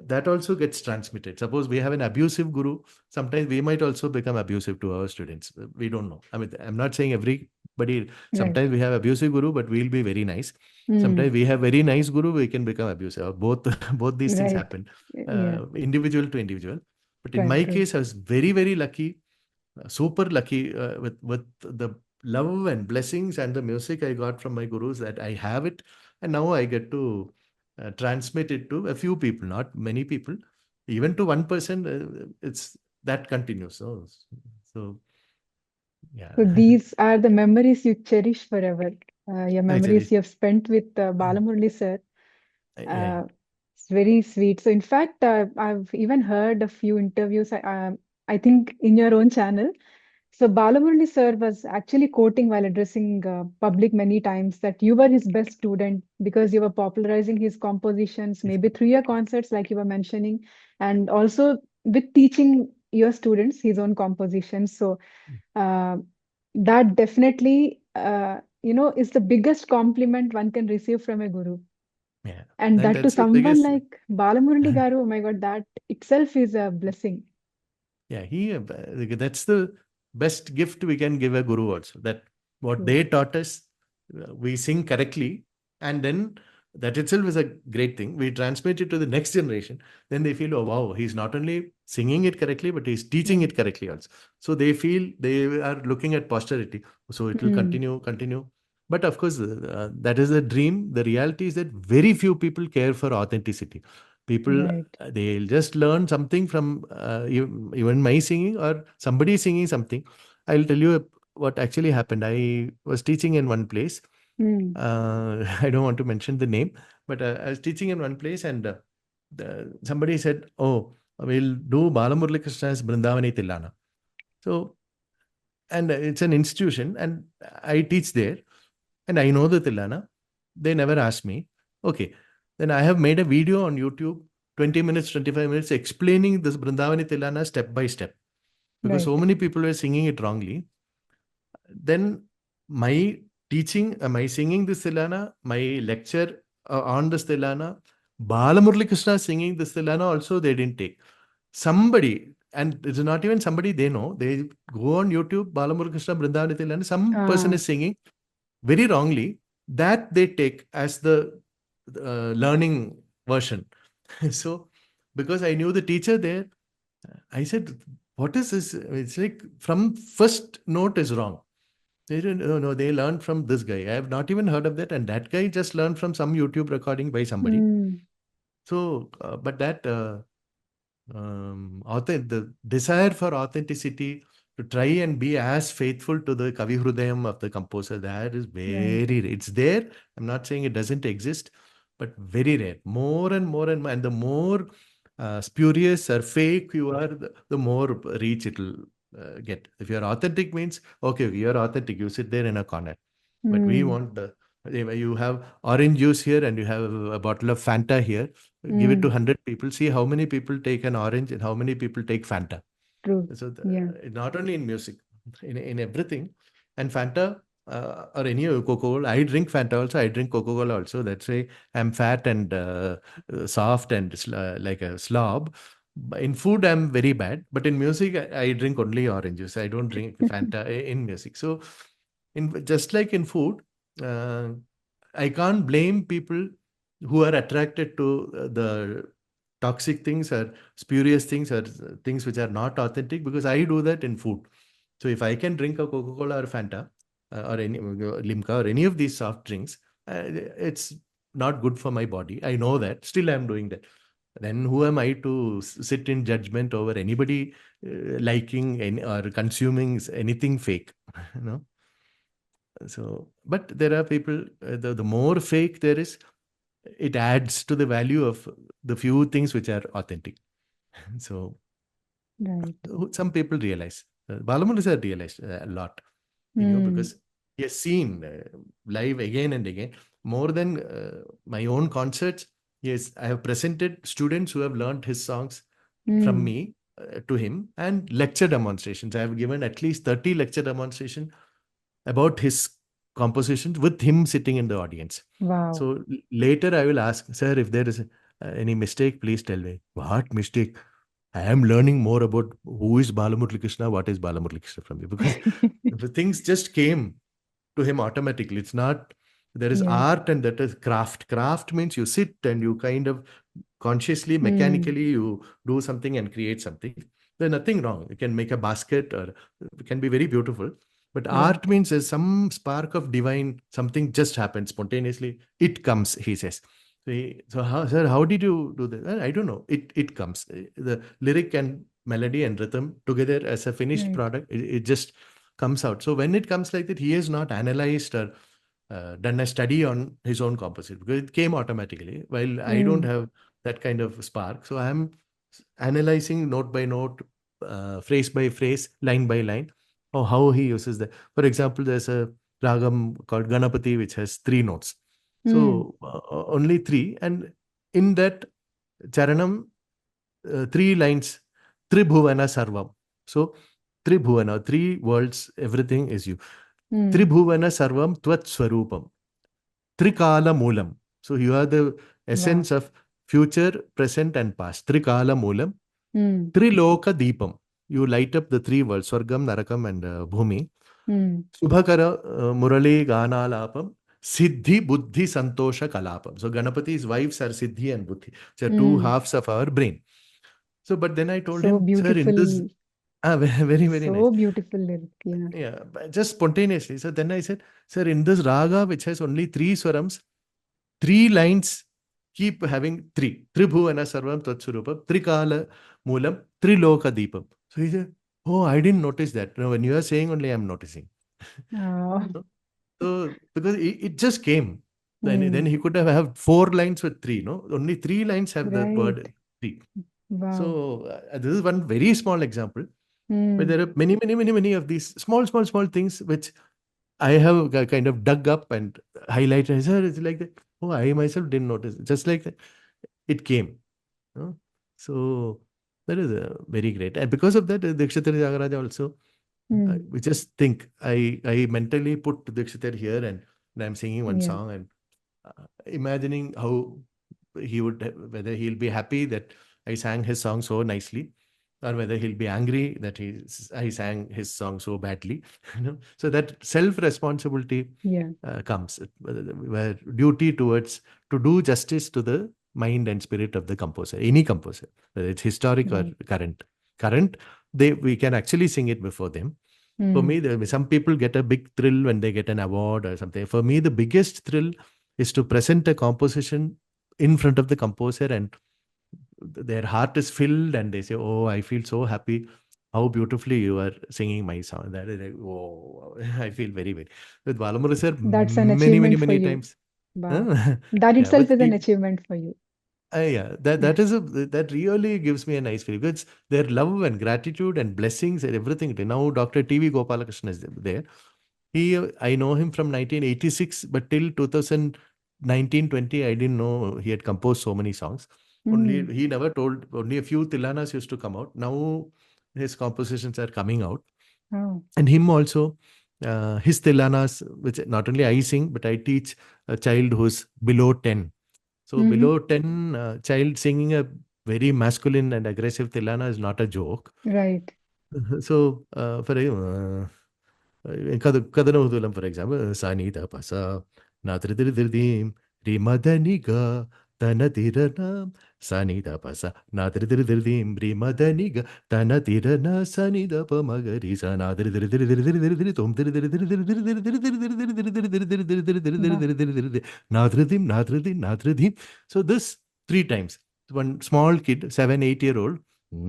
that also gets transmitted. Suppose we have an abusive guru, sometimes we might also become abusive to our students. We don't know. I mean, I'm not saying everybody. Right. Sometimes we have abusive guru, but we'll be very nice. Mm, Sometimes we have very nice guru, we can become abusive. Both both these things right. happen, Yeah, individual to individual. But in quite my true. case, I was very, very lucky, super lucky, with the love and blessings and the music I got from my gurus, that I have it, and now I get to transmit it to a few people, not many people, even to one person. It's that continues. So yeah. So these are the memories you cherish forever. Your Actually, memories you have spent with Balamurali sir. yeah. Uh, it's very sweet. So in fact, I've even heard a few interviews. I think in your own channel. So Balamurali sir was actually quoting while addressing public many times that you were his best student because you were popularizing his compositions, maybe through your concerts, like you were mentioning, and also with teaching your students his own compositions. So uh, that definitely, is the biggest compliment one can receive from a guru. Yeah, And and that to that's the someone biggest. like Balamurali Garu, oh my God, that itself is a blessing. Yeah, that's the best gift we can give a guru also. That what True. they taught us, we sing correctly, and then that itself is a great thing. We transmit it to the next generation. Then they feel, oh wow, he's not only singing it correctly, but he's teaching Right. it correctly also. So they feel they are looking at posterity. So it will Hmm. continue. But of course, that is a dream. The reality is that very few people care for authenticity. People, Right. they'll just learn something from even my singing or somebody singing something. I'll tell you what actually happened. I was teaching in one place. Hmm. I don't want to mention the name, but I was teaching in one place, and somebody said, "Oh, we'll do Balamuralikrishna's Brindavani Tillana." So, and it's an institution, and I teach there, and I know the Tillana. They never asked me. Okay, then I have made a video on YouTube, 20 minutes, 25 minutes, explaining this Brindavani Tillana step by step, because so Right. many people were singing it wrongly. Then my teaching, my singing this Tilana, my lecture on this Tilana, Balamurali Krishna singing this Tilana also they didn't take. Somebody, and it's not even somebody they know, they go on YouTube, Balamurali Krishna Brindavani Tilana, some person Ah. is singing very wrongly, that they take as the learning version. So, because I knew the teacher there, I said, what is this? It's like from first note is wrong. They didn't, no, they learned from this guy. I have not even heard of that. And that guy just learned from some YouTube recording by somebody. Hmm. So, but that the desire for authenticity, to try and be as faithful to the Kavi Hrudayam of the composer, that is Right. very rare. It's there. I'm not saying it doesn't exist, but very rare. More and more and more. And the more spurious or fake you are, the more reach it'll get. If you're authentic means, okay, you're authentic. You sit there in a corner. But we Hmm. want the, you have orange juice here and you have a bottle of Fanta here. Give it to Hmm. 100 people. See how many people take an orange and how many people take Fanta. True. So Yeah. not only in music, in everything. And Fanta or any Coca-Cola. I drink Fanta also. I drink Coca-Cola also. That's why I'm fat and soft and like a slob. In food, I'm very bad. But in music, I drink only orange juice. I don't drink Fanta in music. So in just like in food, uh, I can't blame people who are attracted to the toxic things or spurious things or things which are not authentic, because I do that in food. So if I can drink a Coca-Cola or Fanta or any Limca or any of these soft drinks, it's not good for my body. I know that. Still, I'm doing that. Then who am I to sit in judgment over anybody liking any, or consuming anything fake? You know. So, but there are people. The more fake there is, it adds to the value of the few things which are authentic. So Right. some people realize. Balamurali has realized a lot, Hmm. because he has seen live again and again. More than my own concerts, yes, I have presented students who have learned his songs from Hmm. me to him, and lecture demonstrations. I have given at least 30 lecture demonstrations about his compositions with him sitting in the audience. Wow. So later I will ask, sir, if there is any mistake, please tell me. What mistake? I am learning more about who is Balamurali Krishna, what is Balamurali Krishna from you, because the things just came to him automatically. It's not, there is Yeah. art and that is craft. Craft means you sit and you kind of consciously, Hmm. mechanically, you do something and create something. There's nothing wrong. You can make a basket or it can be very beautiful. But Right. art means there's some spark of divine, something just happens spontaneously. It comes, he says. So how, sir, how did you do that? "Well, I don't know. It comes. The lyric and melody and rhythm together as a finished Right. product, it just comes out. So when it comes like that, he has not analyzed or done a study on his own composite, because it came automatically. While I don't Hmm. have that kind of spark, so I'm analyzing note by note, phrase by phrase, line by line. how he uses that. For example, there's a ragam called Ganapati which has 3 notes. Mm. So only 3, and in that charanam, 3 lines, Tribhuvana Sarvam. So Tribhuvana, 3 worlds, everything is you. Mm. Tribhuvana Sarvam Tvat Swarupam. Trikala Moolam. So you are the Wow. essence of future, present, and past. Trikala Moolam. Mm. Triloka Deepam. You light up the 3 worlds, Swargam, Narakam, and Bhumi. Mm. Subhakara Murali Ganalapam. Siddhi Buddhi Santosha Kalapam. So Ganapati's wives are Siddhi and Buddhi, which are 2 halves of our brain. So, but then I told So him, sir, in this, beautiful. very, very nice. So beautiful lyric. Yeah. Yeah, but just spontaneously. So then I said, sir, in this raga, which has only 3 swarams, 3 lines, keep having 3. Tribhuvana Sarvam Tatsurupam, Trikala Moolam, Triloka Deepam. So he said, oh, I didn't notice that. No, when you are saying only, I'm noticing. Oh. No? So, because it just came. Then Mm. he could have 4 lines with 3, no? Only 3 lines have the Right. word 3. Wow. So, this is one very small example. But Mm. there are many, many, many, many of these small, small, small things which I have kind of dug up and highlighted. Sir, it's like that. Oh, I myself didn't notice. Just like that, it came. No? So that is very great. And because of that, Dikshitar Tyagaraja also, Mm. we just think, I mentally put Dikshitar here and I'm singing one Yeah. song and imagining how he would, whether he'll be happy that I sang his song so nicely, or whether he'll be angry that I sang his song so badly. So that self responsibility Yeah. comes, where duty towards to do justice to the mind and spirit of the composer, any composer, whether it's historic or Right. current, we can actually sing it before them. For Mm. me, some people get a big thrill when they get an award or something. For me, the biggest thrill is to present a composition in front of the composer, and their heart is filled and they say, oh, I feel so happy how beautifully you are singing my song. That is like, oh, I feel very, very. With Balamurali sir, That's an many, many, achievement for many you. times. Wow. Huh? That Yeah, itself but is an achievement for you. yeah, that really gives me a nice feeling. Because their love and gratitude and blessings and everything. Now Dr. T.V. Gopalakrishna is there. I know him from 1986, but till 2019-20, I didn't know he had composed so many songs. Mm. He never told, only a few Tilanas used to come out. Now his compositions are coming out. Oh. And him also, his Tilanas, which not only I sing, but I teach a child who's below 10. So Mm-hmm. below 10, child singing a very masculine and aggressive Tilana is not a joke. Right. So, for Kadanavudulam, for example, Sanita Pasa, Natridirdim, Rimadaniga, Tanatirana, Sanita Pasa, Natridirdim, Rimadaniga, Tanatirana, Sanida Pamagari, Sanadridim, Wow. Nadradim. So this 3 times. One small kid, 7, 8-year-old, so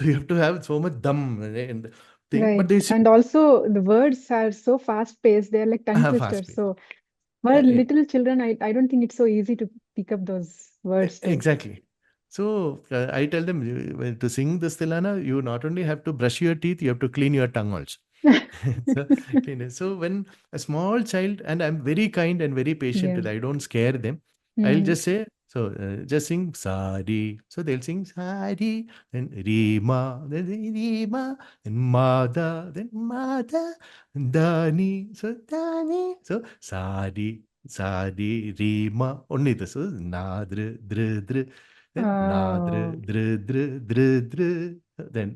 you have to have so much dum and thing, but Right. they sing And also the words are so fast paced. They're like tongue fast twisters. pace. So for little children, I don't think it's so easy to pick up those words too. Exactly. So I tell them, to sing this Tilana, you not only have to brush your teeth, you have to clean your tongue also. So, so when a small child, and I'm very kind and very patient, Yeah. I don't scare them. I'll Mm. just say, so just sing sari. So they'll sing sari, then rima, then rima, then mada, then mada, dani. So dani. So sari, sari, rima. Only this is nadr, dr, dr. Then nadr, Oh, dr, dr, dr, dr. Then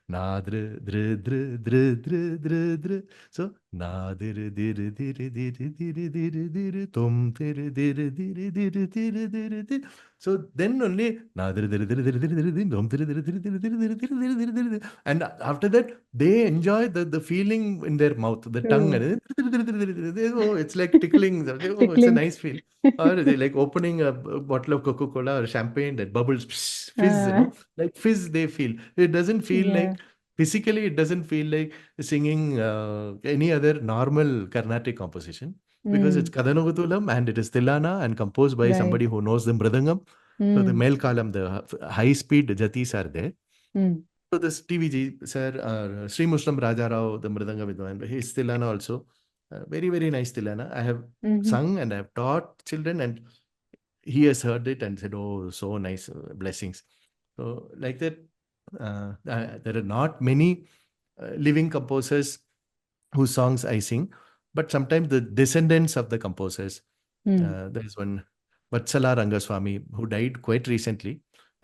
nadr, dr, dr, dr, dr, dr, dr. So nadir, dir, dir, dir, dir, dir, dir, tum, dir, dir, dir, dir, dir, dir, dir. So then only nadir, dir, dir, dir, dir, dir, dir, tum, dir, dir, dir, dir, dir, dir, dir, dir, dir, dir. And after that, they enjoy the feeling in their mouth, the tongue. true. And oh, it's like tickling. Oh, it's a Tickling. nice feel. Or they like opening a bottle of Coca-Cola or champagne that bubbles, fizz, Uh, like fizz they feel. It doesn't feel yeah. like, physically, it doesn't feel like singing any other normal Carnatic composition, because it's Mm. Kadanagutulam and it is Tilana and composed by somebody Right. who knows the Mridangam. So the Mm. male column, the high speed jatis are there. Mm. So this TVG, sir, Sri Muslim Raja Rao, the Mridanga Vidwan, his Tilana also, very, very nice Tilana. I have Mhm. sung and I have taught children, and he has heard it and said, oh, so nice, blessings. So like that, there are not many living composers whose songs I sing, but sometimes the descendants of the composers. Mm. There's one Vatsala Rangaswamy who died quite recently. Mhm.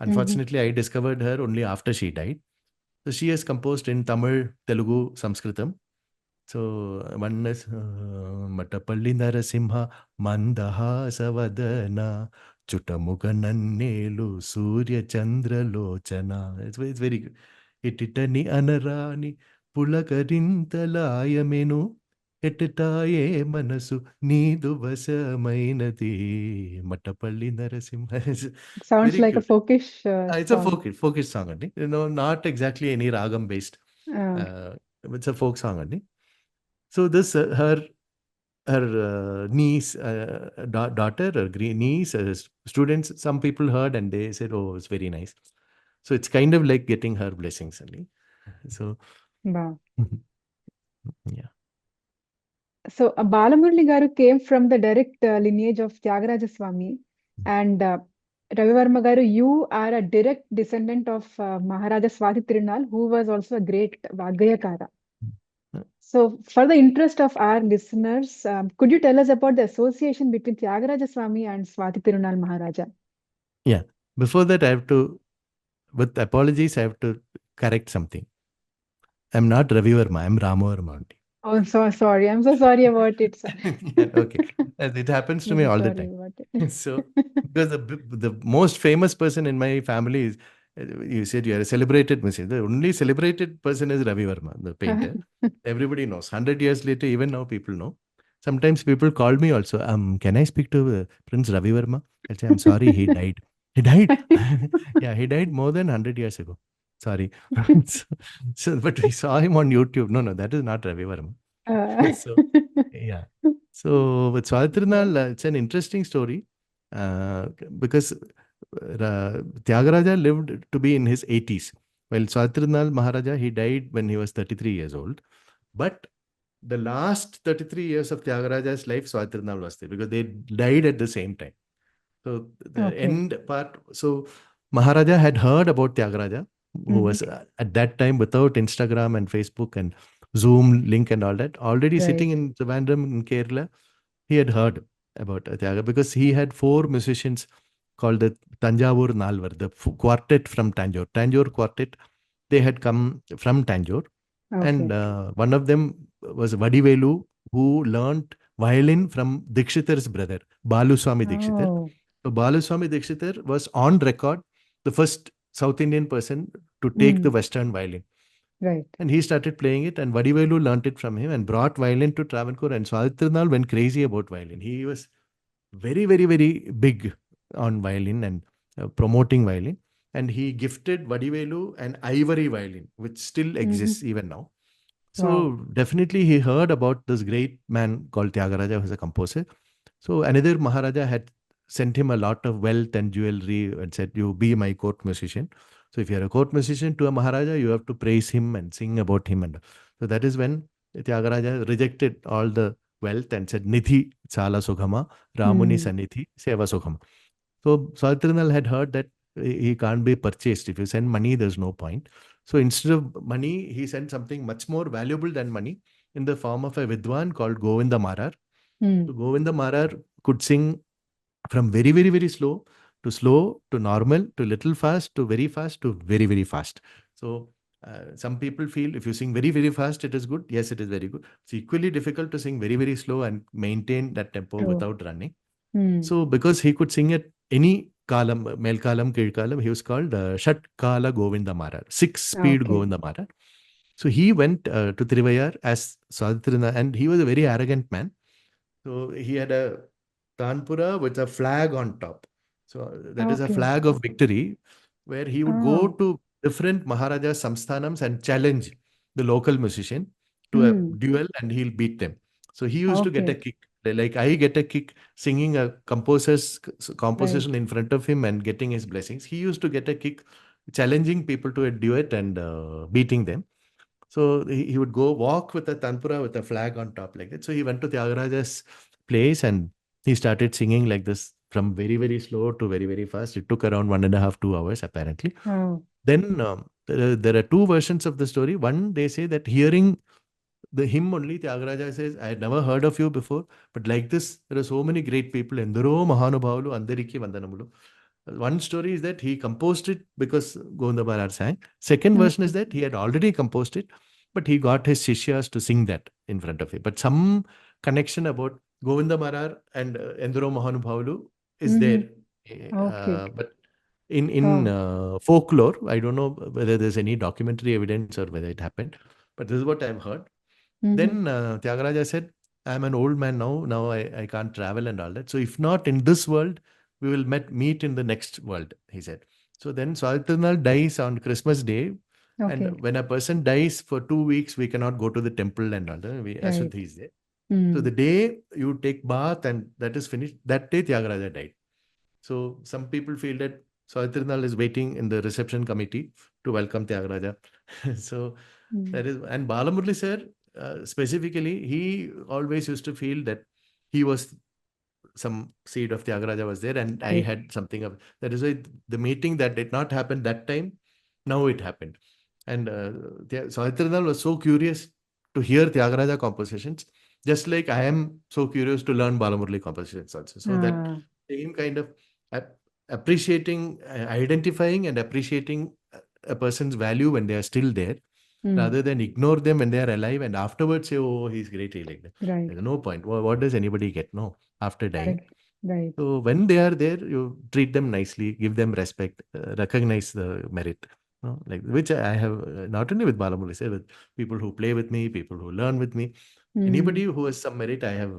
Unfortunately, I discovered her only after she died. So she has composed in Tamil, Telugu, Sanskritam. So one is Matapalli Narasimha Mandahasavadana Chutamuga Nannelu Surya Chandra Lochana. It's very good. Ititani Anarani Pulakarintalayamenu Etitaye Manasu Nidu Vasamainati Matapalli Narasimha. It's Sounds very like a cute. folkish It's a song. folkish song, only. Not exactly any ragam based. Uh, Uh, it's a folk song, only. So this her niece, daughter, or niece, students, some people heard and they said, "Oh, it's very nice." So it's kind of like getting her blessings, only. So wow. yeah, So Balamurali Garu came from the direct lineage of Tyagaraja Swamy, and Ravi Varma Garu, you are a direct descendant of Maharaja Swathi Thirunal, who was also a great Vagayakara. So, for the interest of our listeners, could you tell us about the association between Tyagaraja Swamy and Swathi Thirunal Maharaja? yeah. Before that, I have to, with apologies, I have to correct something. I'm not Ravi Verma. I'm Rama Verma only. Oh, so sorry. I'm so sorry about it, sir. Yeah, okay. It happens to I'm me so all the sorry time. about it. So, because the most famous person in my family is, you said you are a celebrated Muslim. The only celebrated person is Ravi Verma, the painter. Everybody knows. 100 years later, even now people know. Sometimes people call me also. Can I speak to Prince Ravi Verma? I'll say, I'm sorry, he died. He died. Yeah, he died more than 100 years ago. Sorry. so, but we saw him on YouTube. No, no, that is not Ravi Verma. Uh, So, yeah. So with Swathirnal, it's an interesting story because Tyagaraja lived to be in his 80s. While Swathirnal Maharaja, he died when he was 33 years old. But the last 33 years of Tyagaraja's life, Swathirnal was there because they died at the same time. So the okay. end part, so Maharaja had heard about Tyagaraja, who Mhm. was at that time without Instagram and Facebook and Zoom link and all that, already sitting Right. in Trivandrum in Kerala, he had heard about Tyagaraja because he had four musicians called the Tanjavur Nalvar, the quartet from Tanjore. Tanjore quartet, they had come from Tanjore. And Okay. one of them was Vadivelu, who learnt violin from Dikshitar's brother, Baluswamy Dikshitar. Oh. So Baluswamy Dikshitar was on record the first South Indian person to take the Mm. Western violin. Right. And he started playing it, and Vadivelu learnt it from him and brought violin to Travancore. And Swathirnal went crazy about violin. He was very, very, very big on violin and promoting violin. And he gifted Vadivelu an ivory violin, which still Mhm. exists even now. Wow. So definitely he heard about this great man called Tyagaraja, who was a composer. So another Maharaja had sent him a lot of wealth and jewelry and said, "You be my court musician." So if you're a court musician to a Maharaja, you have to praise him and sing about him. And so that is when Tyagaraja rejected all the wealth and said, "Nithi Chala Sukhama, Ramuni Mm. Sanithi Seva Sukhama." So Swathirnal had heard that he can't be purchased. If you send money, there's no point. So instead of money, he sent something much more valuable than money in the form of a Vidwan called Govinda Marar. Mm. So Govinda Marar could sing from very, very, very slow to normal to little fast to very fast to very, very fast. So some people feel if you sing very, very fast, it is good. Yes, it is very good. It's equally difficult to sing very, very slow and maintain that tempo True. without running. Mm. So because he could sing at any kalam, mel kalam, kil kalam, he was called Shat Kala Govinda Marar, 6-speed Okay. Govinda Marar. So he went to Trivayar as Swatrina, and he was a very arrogant man. So he had a Tanpura with a flag on top. So that is a Okay. flag of victory, where he would go Oh. to different Maharaja Samsthanams and challenge the local musician to a Mm. duel, and he'll beat them. So he used to get a Okay. kick. Like I get a kick singing a composer's Right. composition in front of him and getting his blessings. He used to get a kick challenging people to a duet and beating them. So he would go walk with a tanpura with a flag on top like that. So he went to Tyagaraja's place and he started singing like this from very, very slow to very, very fast. It took around 1.5, 2 hours apparently. Oh. Then there are two versions of the story. One, they say that hearing the hymn only, Tyagaraja says, I had never heard of you before, but like this, there are so many great people. Endaro Mahanubhavulu, Andariki Vandanamulu. One story is that he composed it because Govinda Bharar sang. Second version is Mhm. that he had already composed it, but he got his Shishyas to sing that in front of him. But some connection about Govinda Bharar and Endaro Mahanubhavulu is there. Mhm. Okay. But in Oh. folklore, I don't know whether there's any documentary evidence or whether it happened, but this is what I've heard. Mhm. Then Tyagaraja said, I'm an old man now. Now I can't travel and all that. So if not in this world, we will meet in the next world, he said. So then Swathi dies on Christmas Day. And Okay. when a person dies for 2 weeks, we cannot go to the temple and all that. Right. Ashuddha is there. So the Mm. day you take bath and that is finished, that day Tyagaraja died. So some people feel that Swathi is waiting in the reception committee to welcome Tyagaraja. So Mm. that is, and Balamurali sir, specifically, he always used to feel that he was some seed of Tyagaraja was there, and I Right. had something of that. Is why the meeting that did not happen that time, now it happened. And Thirunal was so curious to hear Tyagaraja compositions, just like I am so curious to learn Balamurali compositions also. So that Ah. same kind of ap- appreciating, identifying, and appreciating a person's value when they are still there Mm. rather than ignore them when they are alive and afterwards say, oh, he's great, he like that. Right. There's no point. What does anybody get? No, after dying. Correct. Right. So when they are there, you treat them nicely, give them respect, recognize the merit. No? Like which I have not only with Balamurali, say with people who play with me, people who learn with me. Anybody Mm. who has some merit, I have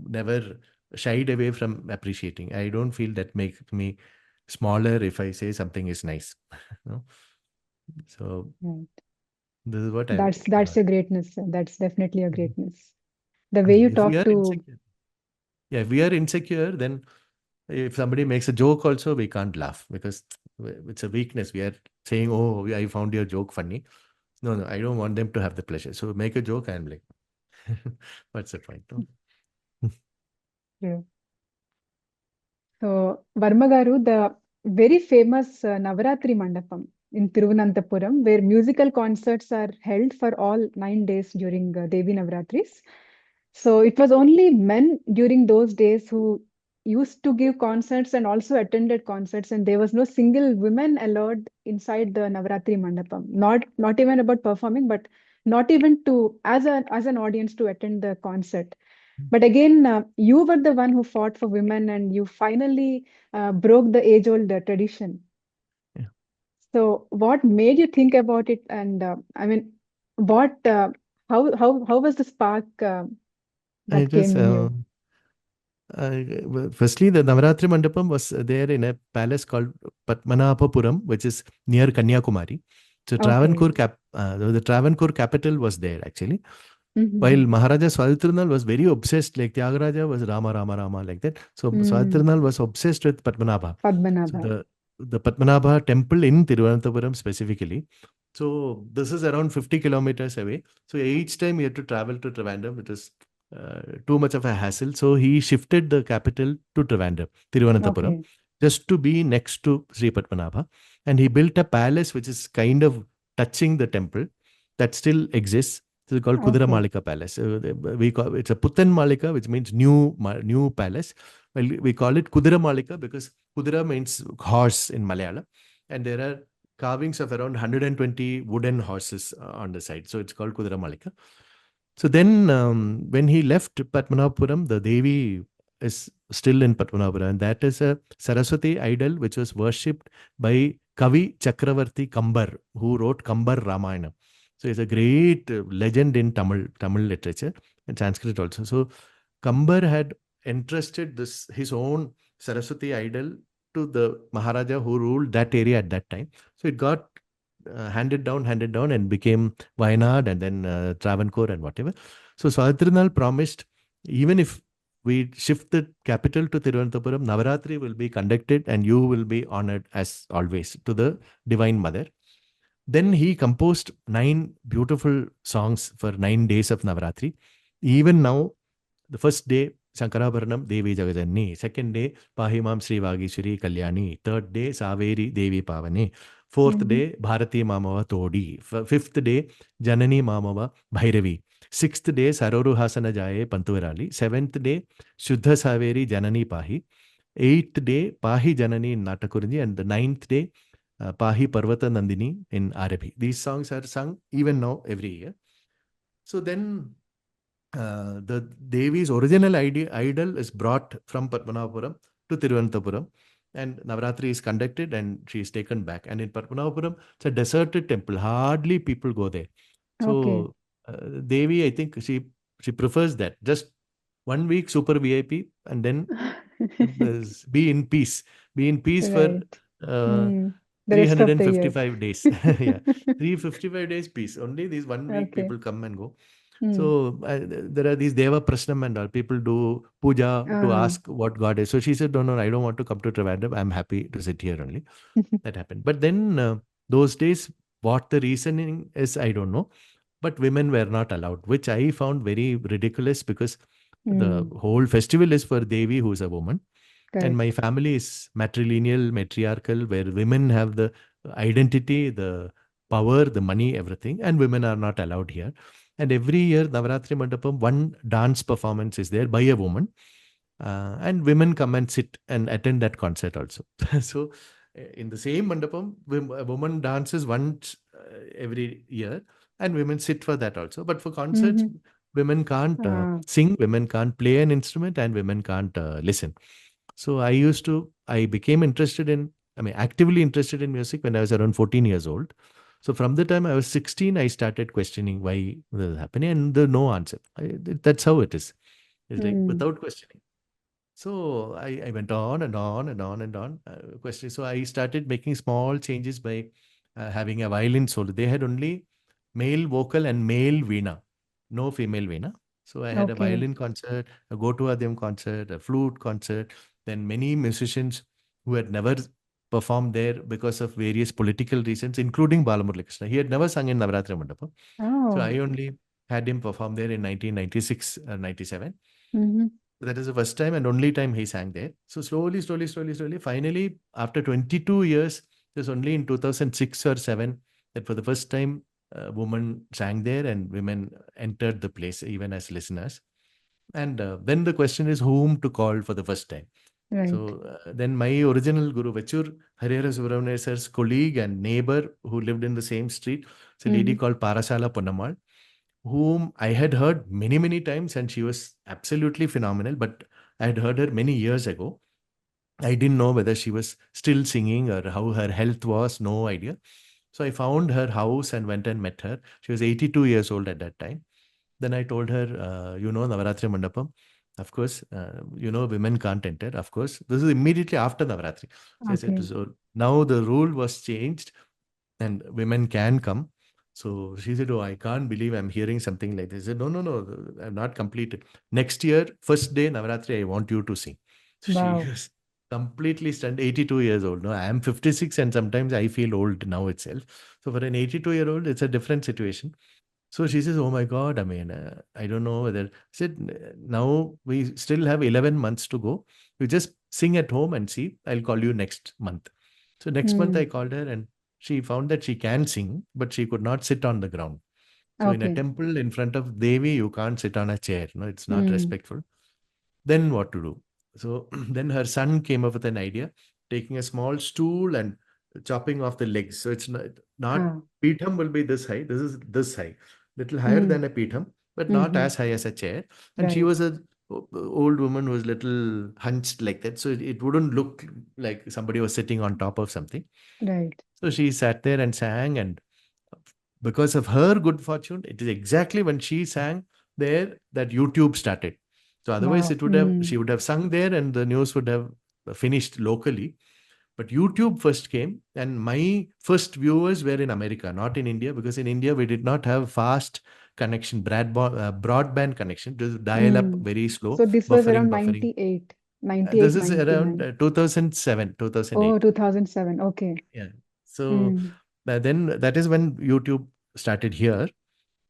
never shied away from appreciating. I don't feel that makes me smaller if I say something is nice. No? So Right. this is what I've That's a greatness. That's definitely a Mhm. greatness. The way Yeah, you if we talk are to. insecure, yeah, if we are insecure, then if somebody makes a joke also, we can't laugh because it's a weakness. We are saying, oh, I found your joke funny. No, no, I don't want them to have the pleasure. So make a joke. I'm like, what's the point? No? Yeah. So, Varma garu, the very famous Navaratri Mandapam in Thiruvananthapuram, where musical concerts are held for all 9 days during Devi Navaratris. So, it was only men during those days who used to give concerts and also attended concerts, and there was no single woman allowed inside the Navaratri Mandapam. Not even about performing, but not even to as an audience to attend the concert. But again, you were the one who fought for women and you finally broke the age old tradition. Yeah. So, what made you think about it? And I mean, what, how was the spark I that just, came in you? firstly, the Navaratri Mandapam was there in a palace called Padmanabhapuram, which is near Kanyakumari. So Okay. The Travancore capital was there actually. While Mm-hmm. Maharaja Swathi was very obsessed, like Tyagaraja was Rama, Rama, Rama, like that. So Mm. Swathi was obsessed with Padmanabha. So Padmanabha. the Padmanabha temple in Thiruvananthapuram specifically. So this is around 50 kilometers away. So each time he had to travel to Trivandrum, it is too much of a hassle. So he shifted the capital to Trivandrum, Thiruvananthapuram, Okay. just to be next to Sri Padmanabha. And he built a palace which is kind of touching the temple that still exists. It's called Kudara Okay. Malika Palace. We call it's a Puttan Malika, which means new palace. Well, we call it Kudara Malika because Kudara means horse in Malayalam, and there are carvings of around 120 wooden horses on the side. So it's called Kudara Malika. So then, when he left Padmanapuram, the Devi is still in Padmanapuram, and that is a Saraswati idol which was worshipped by Kavi Chakravarti Kambar, who wrote Kambar Ramayana. So it's a great legend in Tamil literature and Sanskrit also. So Kambar had entrusted this his own Saraswati idol to the Maharaja who ruled that area at that time. So it got handed down, and became Wayanad and then Travancore and whatever. So Swadrinal promised, even if we shift the capital to Thiruvananthapuram. Navaratri will be conducted and you will be honored as always to the Divine Mother. Then he composed 9 beautiful songs for 9 days of Navaratri. Even now, the first day, Shankarabharanam Devi Jagajanni. Second day, Pahimam Sri Vagishwari Kalyani. Third day, Saveri Devi Pavane. Fourth Mhm. day, Bharati Mamava Todi. Fifth day, Janani Mamava Bhairavi. Sixth day, Saroru Hasana Jaye Pantuvarali. Seventh day, Shuddha Saveri Janani Pahi. Eighth day, Pahi Janani in Natakurinji. And the ninth day, Pahi Parvata Nandini in Arabi. These songs are sung even now every year. So then the Devi's original idol is brought from Padmanabhapuram to Tiruvananthapuram, and Navaratri is conducted and she is taken back. And in Padmanabhapuram, it's a deserted temple. Hardly people go there. Okay. So Devi, I think she prefers that. Just 1 week super VIP and then be in peace. Be in peace for Right. uh, Mm. The rest of the year. 355 days. Yeah, 355 days peace. Only these 1 week Okay. people come and go. Mm. So there are these Deva Prasnam and all. People do puja to Ah. ask what God is. So she said, no, no, I don't want to come to Trivandrum. I'm happy to sit here only. That happened. But then those days, what the reasoning is, I don't know. But women were not allowed, which I found very ridiculous because the Mm. whole festival is for Devi, who is a woman. And my Correct. family is matrilineal, matriarchal, where women have the identity, the power, the money, everything, and women are not allowed here. And every year, Navaratri Mandapam, one dance performance is there by a woman, and women come and sit and attend that concert also. So, in the same Mandapam, a woman dances once every year, and women sit for that also. But for concerts, Mm-hmm. women can't Ah. sing, women can't play an instrument, and women can't listen. So I became interested in, I mean, actively interested in music when I was around 14 years old. So from the time I was 16, I started questioning why this is happening and the no answer. That's how it is. It's like Mm. without questioning. So I went on and on and on and on questioning. So I started making small changes by having a violin solo. They had only male vocal and male veena, no female veena. So I had a Okay. violin concert, a Gotu Adhyam concert, a flute concert, then many musicians who had never performed there because of various political reasons, including Balamuralikrishna. He had never sung in Navaratri Mandapam. So Oh. I only had him perform there in 1996 or 97. Mm-hmm. That is the first time and only time he sang there. So slowly, finally, after 22 years, it was only in 2006 or 7 that for the first time, a woman sang there and women entered the place even as listeners. And then the question is whom to call for the first time. Right. So then my original guru, Vechur Harihara Subramanian sir's colleague and neighbor who lived in the same street, it's a lady Mm-hmm. called Parasala Ponnamal, whom I had heard many, many times, and she was absolutely phenomenal. But I had heard her many years ago. I didn't know whether she was still singing or how her health was, no idea. So I found her house and went and met her. She was 82 years old at that time. Then I told her, Navaratri Mandapam. Of course, women can't enter. Of course, this is immediately after Navaratri. So I said, Okay. so now the rule was changed and women can come. So she said, oh, I can't believe I'm hearing something like this. I said, no, no, no, I'm not completed. Next year, first day, Navaratri, I want you to sing. So she Wow. was completely stunned, 82 years old. No, I'm 56 and sometimes I feel old now itself. So for an 82-year-old, it's a different situation. So she says, oh my God, I mean, I don't know whether. I said, now we still have 11 months to go. You just sing at home and see. I'll call you next month. So next month I Mm. called her and she found that she can sing, but she could not sit on the ground. So in a Okay. temple in front of Devi, you can't sit on a chair. No, it's not Mm. respectful. Then what to do? So then her son came up with an idea, taking a small stool and chopping off the legs. So it's not Ah. Peetham will be this high. This is this high, little higher Mm. than a Peetham, but not Mm-hmm. as high as a chair. And she Right. was a old woman who was little hunched like that. So it wouldn't look like somebody was sitting on top of something. Right. So she sat there and sang, and because of her good fortune, it is exactly when she sang there that YouTube started. So otherwise, Wow. it would have Mm. she would have sung there, and the news would have finished locally. But YouTube first came, and my first viewers were in America, not in India, because in India we did not have fast connection, broadband connection, to dial up Mm. very slow, So this was buffering, around buffering. 98, This 98, is around 99. 2007, 2008. Oh, 2007. Okay. Yeah. So Mm. then that is when YouTube started here,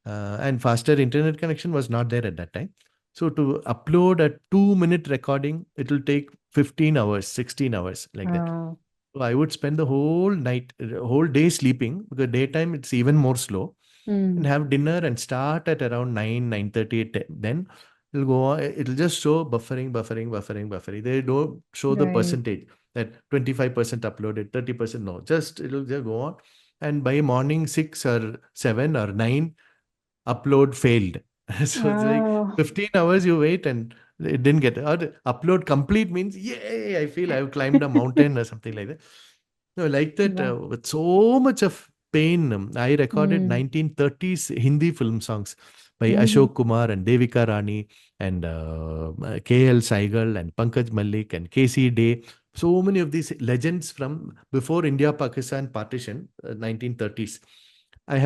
and faster internet connection was not there at that time. So to upload a 2-minute recording, it will take 15 hours, 16 hours, like that. Uh, So I would spend the whole night, whole day sleeping, because daytime it's even more slow, and mm. have dinner and start at around 9, 9:30. Then it'll go on. It'll just show buffering, buffering, buffering, buffering. They don't show the Right. percentage that 25% uploaded, 30%. No, just it'll just go on. And by morning 6 or 7 or 9, upload failed. So it's like Oh, 15 hours you wait and it didn't get, or upload complete means, yay, I feel I've climbed a mountain or something like that. No, like that, wow. with so much of pain. I recorded Mm. 1930s Hindi film songs by Mm-hmm. Ashok Kumar and Devika Rani and K.L. Saigal and Pankaj Malik and K.C. Day. So many of these legends from before India-Pakistan partition, 1930s. I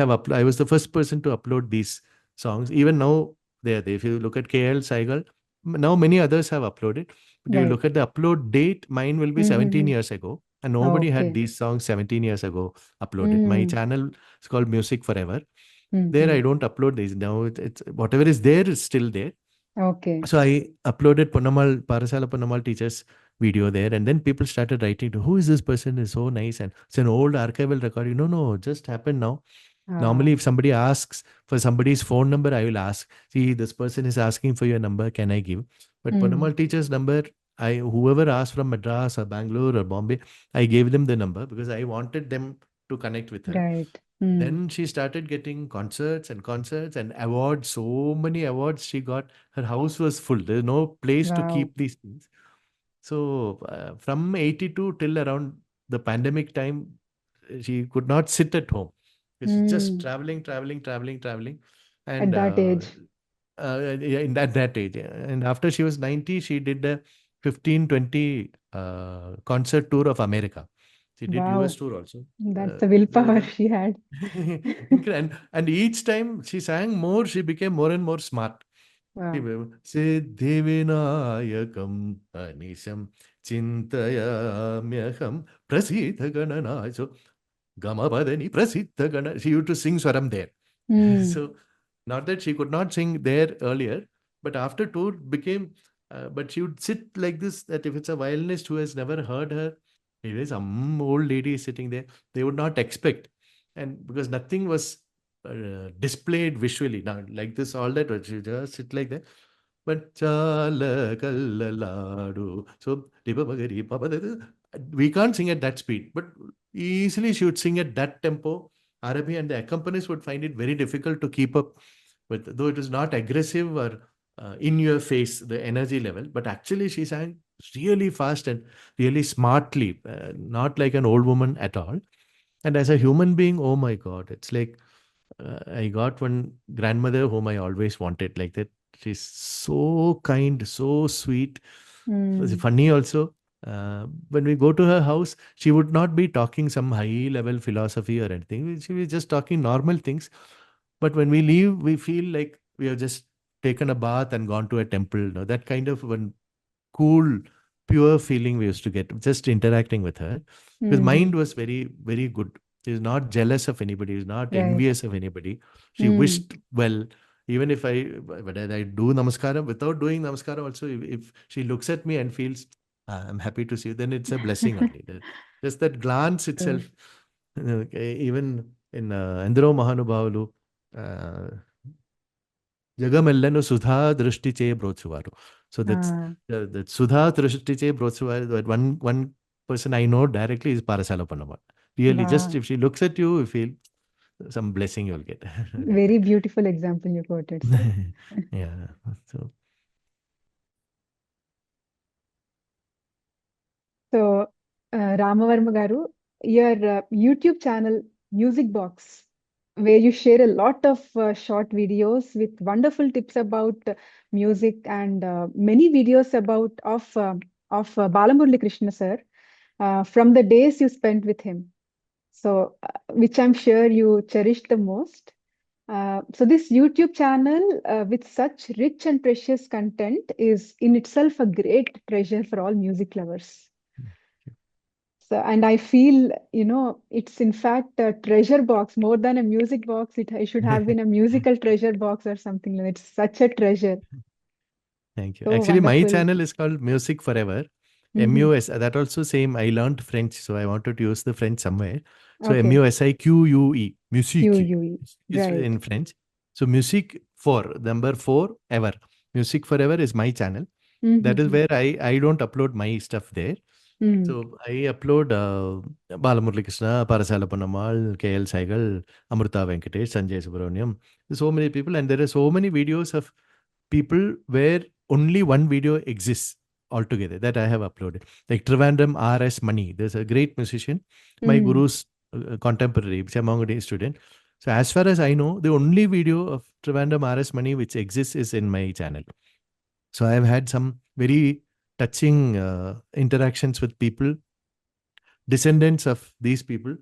was the first person to upload these songs. Even now, they are there. If you look at KL Saigal, now many others have uploaded. But if you Right. look at the upload date, mine will be 17 Mm-hmm. years ago. And nobody had Okay. these songs 17 years ago uploaded. My Mm. channel is called Music Forever. There, Mm-hmm. I don't upload these. Now, it's whatever is there is still there. Okay. So I uploaded Ponnamal, Parasala Ponnamal teacher's video there, and then people started writing to, who is this person? Is so nice, and it's an old archival recording. No, no, just happened now. Ah, Normally, if somebody asks for somebody's phone number, I will ask, see, this person is asking for your number, can I give? But mm. Ponnamal teacher's number, whoever asked from Madras or Bangalore or Bombay, I gave them the number because I wanted them to connect with her. Right. Mm. Then she started getting concerts and awards. So many awards she got. Her house was full. There's no place to Wow. keep these things. So from 82 till around the pandemic time, she could not sit at home. She's just Mm. traveling, traveling, traveling, traveling. At And that age. yeah, in that age. And after she was 90, she did a 15, 20 concert tour of America. She did US Wow. tour also. That's the willpower Then she had. and each time she sang more, she became more and more smart. Wow. सिद्धिविनायकम् अनिशं चिन्तयाम्यहं प्रसीदगणनाय. So Gamapadani Prasiddha Gana. She used to sing Swaram there. Mm. So not that she could not sing there earlier, but after tour became, but she would sit like this, that if it's a violinist who has never heard her, it is some old lady sitting there, they would not expect. And because nothing was displayed visually, now like this, all that, but she just sit like that. But chala kallaladu. So we can't sing at that speed, but easily she would sing at that tempo, Arabi, and the accompanists would find it very difficult to keep up with, though it was not aggressive or in your face, the energy level, but actually she sang really fast and really smartly, not like an old woman at all. And as a human being, oh my God, it's like I got one grandmother whom I always wanted, like that. She's so kind, so sweet, Mm. funny also. When we go to her house, she would not be talking some high level philosophy or anything. She was just talking normal things. But when we leave, we feel like we have just taken a bath and gone to a temple. You know, that kind of one cool, pure feeling we used to get just interacting with her. Because Mm-hmm. mind was very, very good. She's not jealous of anybody. She's not Right. envious of anybody. She Mm. wished well. Even if whether I do namaskara, without doing namaskara also, if she looks at me and feels, I'm happy to see you, then it's a blessing only. Just that glance True. itself, even in Endro Mahanubhavalu, uh, జగమెల్లను Sudha దృష్టిచే బ్రోచువారు. So Ah, that Sudha Drishtiche Brotsua, that one person I know directly is Parasala Pannamal. Really, just wow. if she looks at you, you feel some blessing you'll get. Like Very beautiful example you quoted, sir. that. Yeah. So So, Ramavarma Garu, your YouTube channel, Music Box, where you share a lot of short videos with wonderful tips about music and many videos about of Balamurali Krishna sir from the days you spent with him. So, which I'm sure you cherish the most. So this YouTube channel with such rich and precious content is in itself a great treasure for all music lovers. So, and I feel, it's in fact a treasure box more than a music box. It should have been a musical treasure box or something. It's such a treasure. Thank you. So Actually, my wonderful. channel is called Music Forever. Hmm. MUS. That also same. I learned French, so I wanted to use the French somewhere. So Okay. MUSIQUE. Musique QUE. is Right. in French. So Music for number four ever. Music Forever is my channel. That is Mm-hmm. where I don't upload my stuff there. Mm. So I upload Balamurali Krishna, Parasala Panamal, KL Saigal, Amrita Venkatesh, Sanjay Subramaniam. So many people, and there are so many videos of people where only one video exists altogether that I have uploaded. Like Trivandrum R.S. Mani. There's a great musician, my Mm. guru's contemporary, Chamangadi student. So as far as I know, the only video of Trivandrum R.S. Mani which exists is in my channel. So I have had some very touching interactions with people, descendants of these people.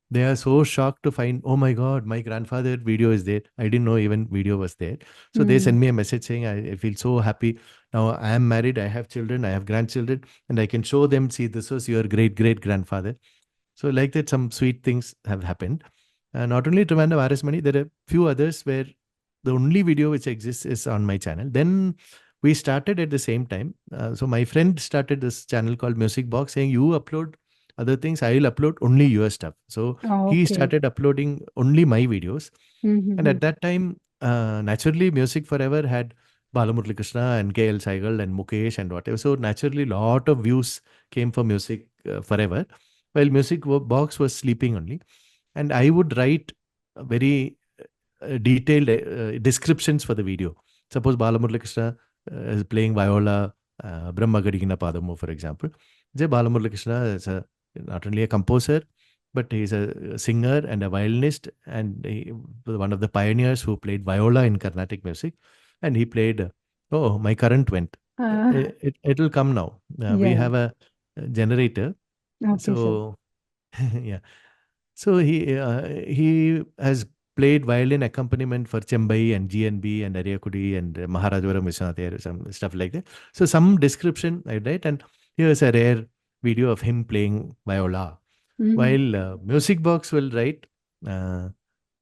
They are so shocked to find, oh my God, my grandfather video is there. I didn't know even video was there. So they Mm. send me a message saying, I feel so happy. Now I am married, I have children, I have grandchildren, and I can show them, see, this was your great great grandfather. So like that, some sweet things have happened. Not only Trivandrum RS Money, there are few others where the only video which exists is on my channel. Then we started at the same time. So my friend started this channel called Music Box, saying, you upload other things, I will upload only your stuff. So Oh, he okay. started uploading only my videos. And Mm-hmm. at that time, naturally, Music Forever had Balamurali Krishna and KL Saigal and Mukesh and whatever. So naturally, lot of views came for Music Forever, while Box was sleeping only. And I would write very detailed descriptions for the video. Suppose Balamuralikrishna is playing viola, Brahma Gadigina Padamu, for example. Jay Balamuralikrishna is not only a composer, but he's a singer and a violinist, and he was one of the pioneers who played viola in Carnatic music. And he played, oh, my current went. Uh, It will come now. We yeah. have a generator. Okay, sir. So, yeah. So he has played violin accompaniment for Chembai and GNB and Ariakudi and Maharaja Viswanath, some stuff like that. So some description I write, and here's a rare video of him playing viola. Mm. While Music Box will write, uh,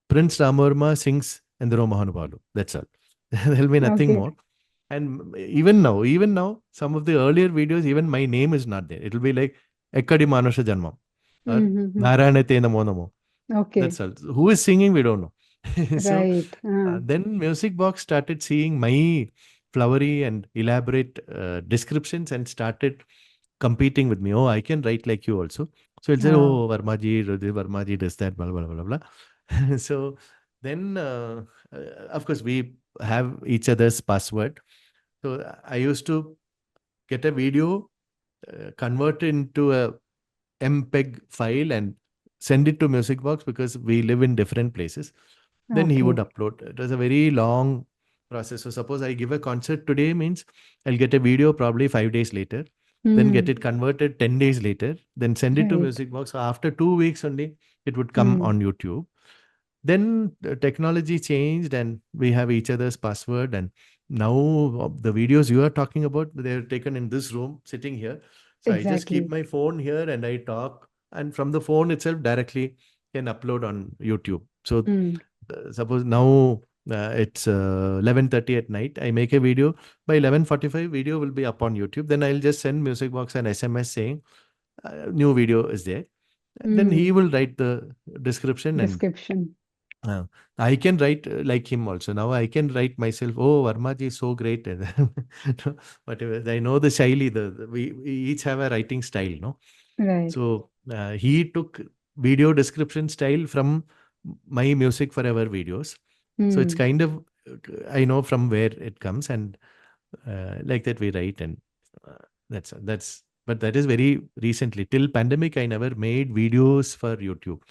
Prince Ramarma sings Endro Mahanubalu. That's all. There'll be nothing Okay. more. And even now, some of the earlier videos, even my name is not there. It'll be like Ekkadi Manusha Janmam or Mm-hmm. Narayane Te Namo Namo. Okay. That's all. Who is singing, we don't know. So Right. then Music Box started seeing my flowery and elaborate descriptions and started competing with me. Oh, I can write like you also. So he'll say, Oh. oh, Varmaji does that, blah, blah, blah, blah. So then, of course, we have each other's password. So I used to get a video, convert it into a MPEG file and send it to Music Box because we live in different places. Then he would Okay. upload. It was a very long process. So suppose I give a concert today means I'll get a video probably 5 days later, then get Mm. it converted 10 days later, then send it to Right. Music Box. So after 2 weeks only, it would come Mm. on YouTube. Then the technology changed and we have each other's password. And now the videos you are talking about, they're taken in this room, sitting here. So I just keep Exactly. my phone here and I talk. And from the phone itself, directly can upload on YouTube. So Mm. suppose now it's 11:30 at night. I make a video. By 11:45, video will be up on YouTube. Then I'll just send Music Box an SMS saying new video is there. Then he Mm. will write the description and Description. uh, I can write like him also. Now I can write myself, oh, Varma ji is so great. Whatever. I know the Shaili, we each have a writing style, no? Right. So he took video description style from my Music Forever videos. So it's Mm. kind of, I know from where it comes, and like that we write. And but that is very recently. Till pandemic, I never made videos for YouTube.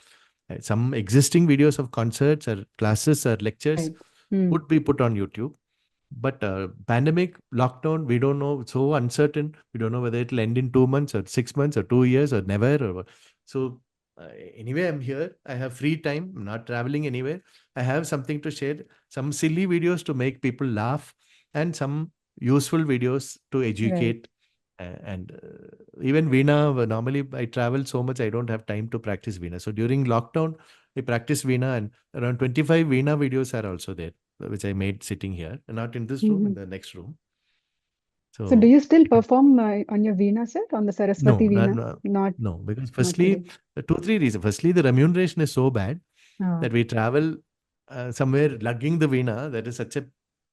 Some existing videos of concerts or classes or lectures Right. Mm. would be put on YouTube. But pandemic, lockdown, we don't know. It's so uncertain. We don't know whether it'll end in 2 months or 6 months or 2 years or never. Or what. So anyway, I'm here. I have free time. I'm not traveling anywhere. I have something to share, some silly videos to make people laugh, and some useful videos to Right. educate. And even Veena, normally I travel so much, I don't have time to practice Veena. So during lockdown, I practiced Veena, and around 25 Veena videos are also there, which I made sitting here, not in this room, in Mhm. the next room. So do So you still perform on your Veena set, on the no, Saraswati no, Veena? no, Not, no, because not firstly, today. two, three reasons. Firstly, the remuneration is so bad Ah, that we travel somewhere lugging the Veena, that is such a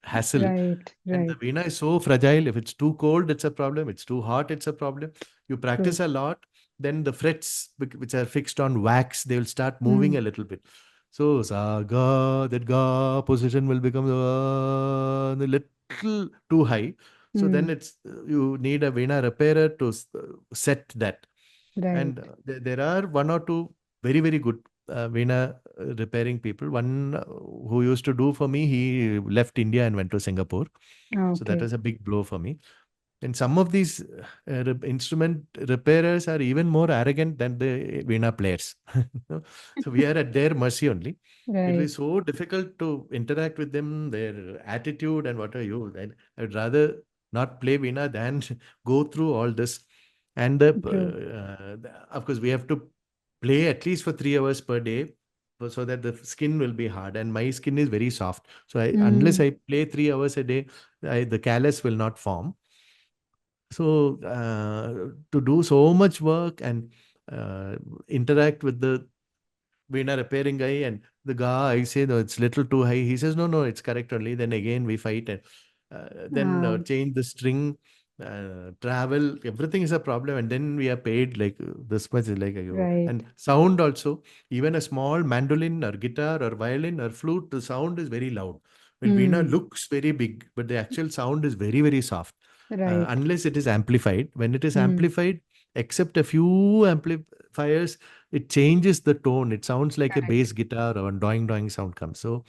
hassle. right, And the right. Veena is so fragile. If it's too cold, it's a problem. It's too hot, it's a problem. You True. practice a lot, then the frets, which are fixed on wax, they will start moving Mm, a little bit. So, sa, ga, that ga position will become a little too high. So then mm, it's you need a Veena repairer to set that. right. And there are one or two very, very good Veena repairing people. One who used to do for me, he left India and went to Singapore. Ah, So that okay. was a big blow for me. And some of these instrument repairers are even more arrogant than the Veena players. So we are at their mercy only. It Right. was so difficult to interact with them, their attitude and what are you. And I'd rather not play Veena than go through all this. And True. of course, we have to play at least for 3 hours per day so that the skin will be hard. And my skin is very soft. So unless Mm, I play 3 hours a day, the callus will not form. So to do so much work and interact with the Veena repairing guy, and the guy, I say, no, it's little too high. He says, no, no, it's correct only. Then again we fight, and then ah, change the string, travel, everything is a problem. And then we are paid like this much is like, right. and sound also, even a small mandolin or guitar or violin or flute, the sound is very loud. Well, Veena Mm, looks very big, but the actual sound is very, very soft. right. Unless it is amplified. When it is Mm, amplified, except a few amplifiers, it changes the tone. It sounds like a correct. bass guitar or a doing doing sound comes. So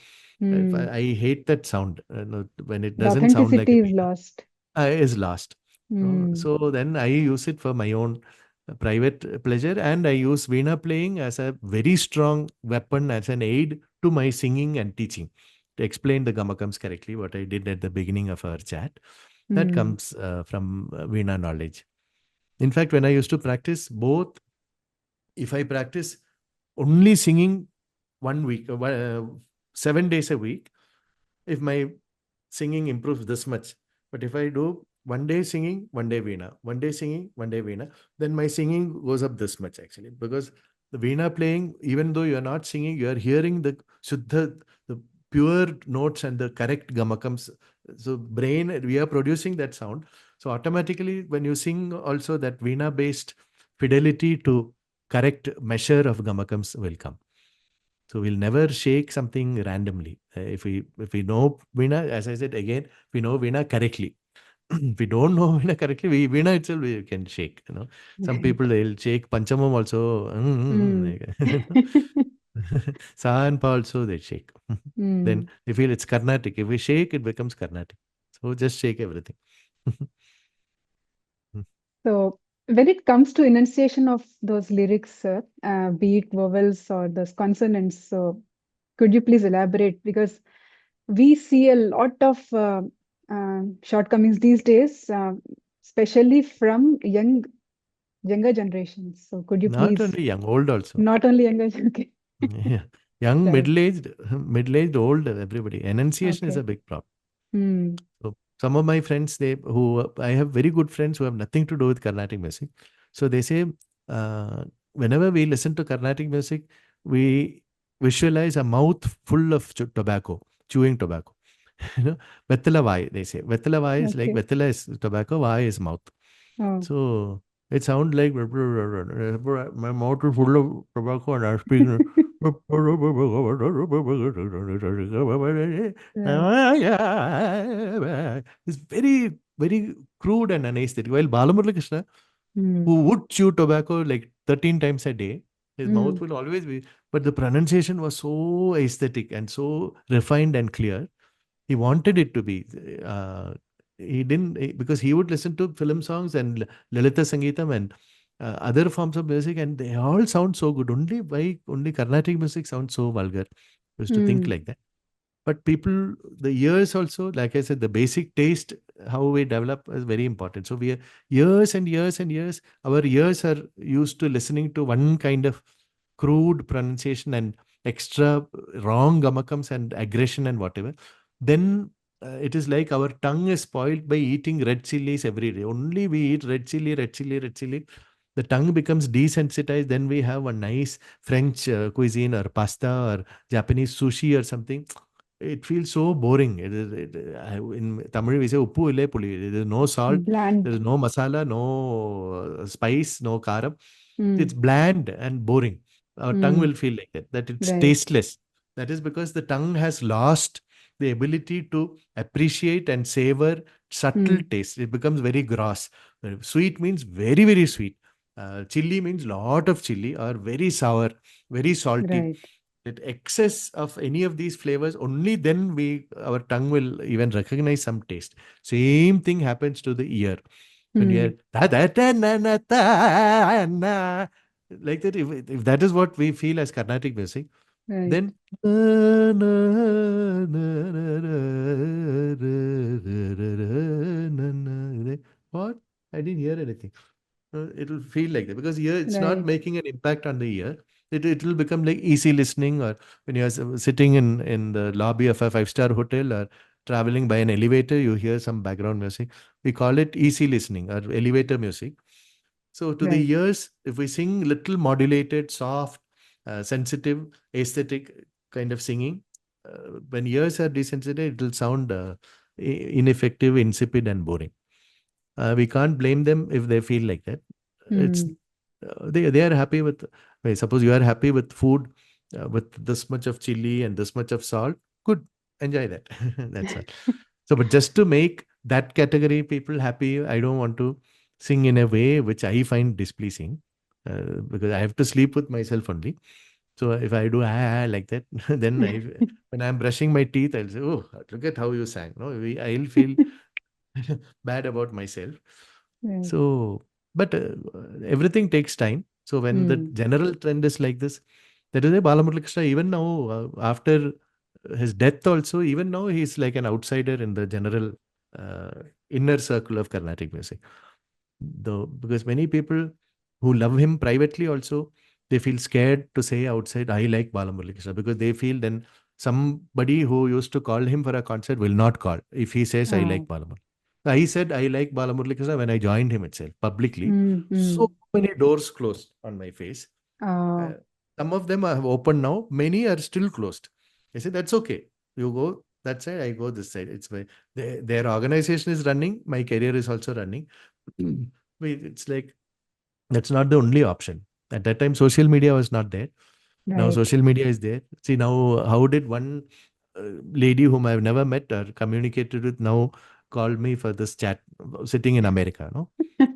if Mm, I hate that sound no, when it the doesn't sound like a authenticity is Veena. lost. Is lost. Mm, So then I use it for my own private pleasure, and I use Veena playing as a very strong weapon, as an aid to my singing and teaching. To explain the gamakams correctly, what I did at the beginning of our chat, that mm, comes from Veena knowledge. In fact, when I used to practice both, if I practice only singing 1 week, 7 days a week, if my singing improves this much. But if I do 1 day singing, 1 day Veena, 1 day singing, 1 day Veena, then my singing goes up this much actually. Because the Veena playing, even though you are not singing, you are hearing the Shuddha, the pure notes and the correct gamakams. So brain, we are producing that sound. So automatically when you sing also, that Veena based fidelity to correct measure of gamakams will come. So we'll never shake something randomly. If we know Veena, as I said again, we know Veena correctly. If we don't know Veena correctly, Veena itself we can shake. Some right. people they'll shake Panchamam also. Mm. Sa and Pa also they shake. Then Mm. they feel it's Carnatic. If we shake, it becomes Carnatic. So just shake everything. So, when it comes to enunciation of those lyrics, be it vowels or those consonants, so could you please elaborate? Because we see a lot of shortcomings these days, especially from younger generations. So, could you Not please, only young, old also. not only younger, okay, Yeah. Young, right, middle-aged, old, everybody. Enunciation is a okay. big problem. Hmm. So some of my friends, I have very good friends who have nothing to do with Carnatic music. So they say, whenever we listen to Carnatic music, we visualize a mouth full of tobacco, chewing tobacco. You know, Vettala Vai, they say. Vettala Vai is like, Okay. Vettala is tobacco, Vai is mouth. Oh. So it sounds like my mouth is full of tobacco and I'm speaking. Right. It's very, very crude and unaesthetic. While Balamuralikrishna, Hmm. who would chew tobacco like 13 times a day, his mouth Hmm. will always be, but the pronunciation was so aesthetic and so refined and clear. He wanted it to be. He didn't because he would listen to film songs and Lalita Sangeetam and other forms of music, and they all sound so good. Only Carnatic music sounds so vulgar. used to think Mm. like that. But people, the ears also, like I said, the basic taste, how we develop is very important. So we are years and years and years, our ears are used to listening to one kind of crude pronunciation and extra wrong gamakams and aggression and whatever. Then it is like our tongue is spoiled by eating red chilies every day. Only we eat red chili, red chili, red chili. The tongue becomes desensitized. Then we have a nice French cuisine or pasta or Japanese sushi or something. It feels so boring. In Tamil, we say uppu ille puli. There is no salt, there Bland. is no masala, no spice, no karam. It's Mm. bland and boring. Our tongue Mm. will feel like that it's Right. tasteless. That is because the tongue has lost the ability to appreciate and savor subtle Mm. taste. It becomes very gross. Sweet means very, very sweet. Chili means lot of chili, or very sour, very salty. Right. That excess of any of these flavors, only then our tongue will even recognize some taste. Same thing happens to the ear. When you hear Mm. ta ta ta na na ta na, like that, if that is what we feel as Carnatic music, Right. then na, na, na, na, na, na, na, what? I didn't hear anything. It will feel like that because here it's not Right. making an impact on the ear. It will become like easy listening, or when you're sitting in the lobby of a five-star hotel or traveling by an elevator, you hear some background music. We call it easy listening or elevator music. So to the Right. ears, if we sing little modulated, soft, sensitive, aesthetic kind of singing, when ears are desensitized, it will sound ineffective, insipid, and boring. We can't blame them if they feel like that. It's Mm. they are happy with. Suppose you are happy with food with this much of chili and this much of salt. Good, enjoy that. That's all. So, but just to make that category people happy, I don't want to sing in a way which I find displeasing, because I have to sleep with myself only. So if I do like that, then when I'm brushing my teeth, I'll say, "Oh, look at how you sang." No, I'll feel bad about myself. Right. So, but everything takes time. So when the Mm. general trend is like this, that is why Balamuralikrishna, even now, after his death also, even now he's like an outsider in the general uh, inner circle of Carnatic music. Though, because many people who love him privately also, they feel scared to say outside, I like Balamuralikrishna, because they feel then somebody who used to call him for a concert will not call if he says, I like Oh. Balamurali. I said, I like Balamuralikrishna when I joined him itself publicly. Mm. So Mm. many doors closed on my face. Uh, Oh. some of them have opened now, many are still closed. I said, that's okay. You go that side, I go this side. It's their organization is running, my career is also running. It's like that's not the only option. At that time, social media was not there. Now Right. social media is there. See now, how did one lady whom I've never met or communicated with now call me for this chat, sitting in America? No,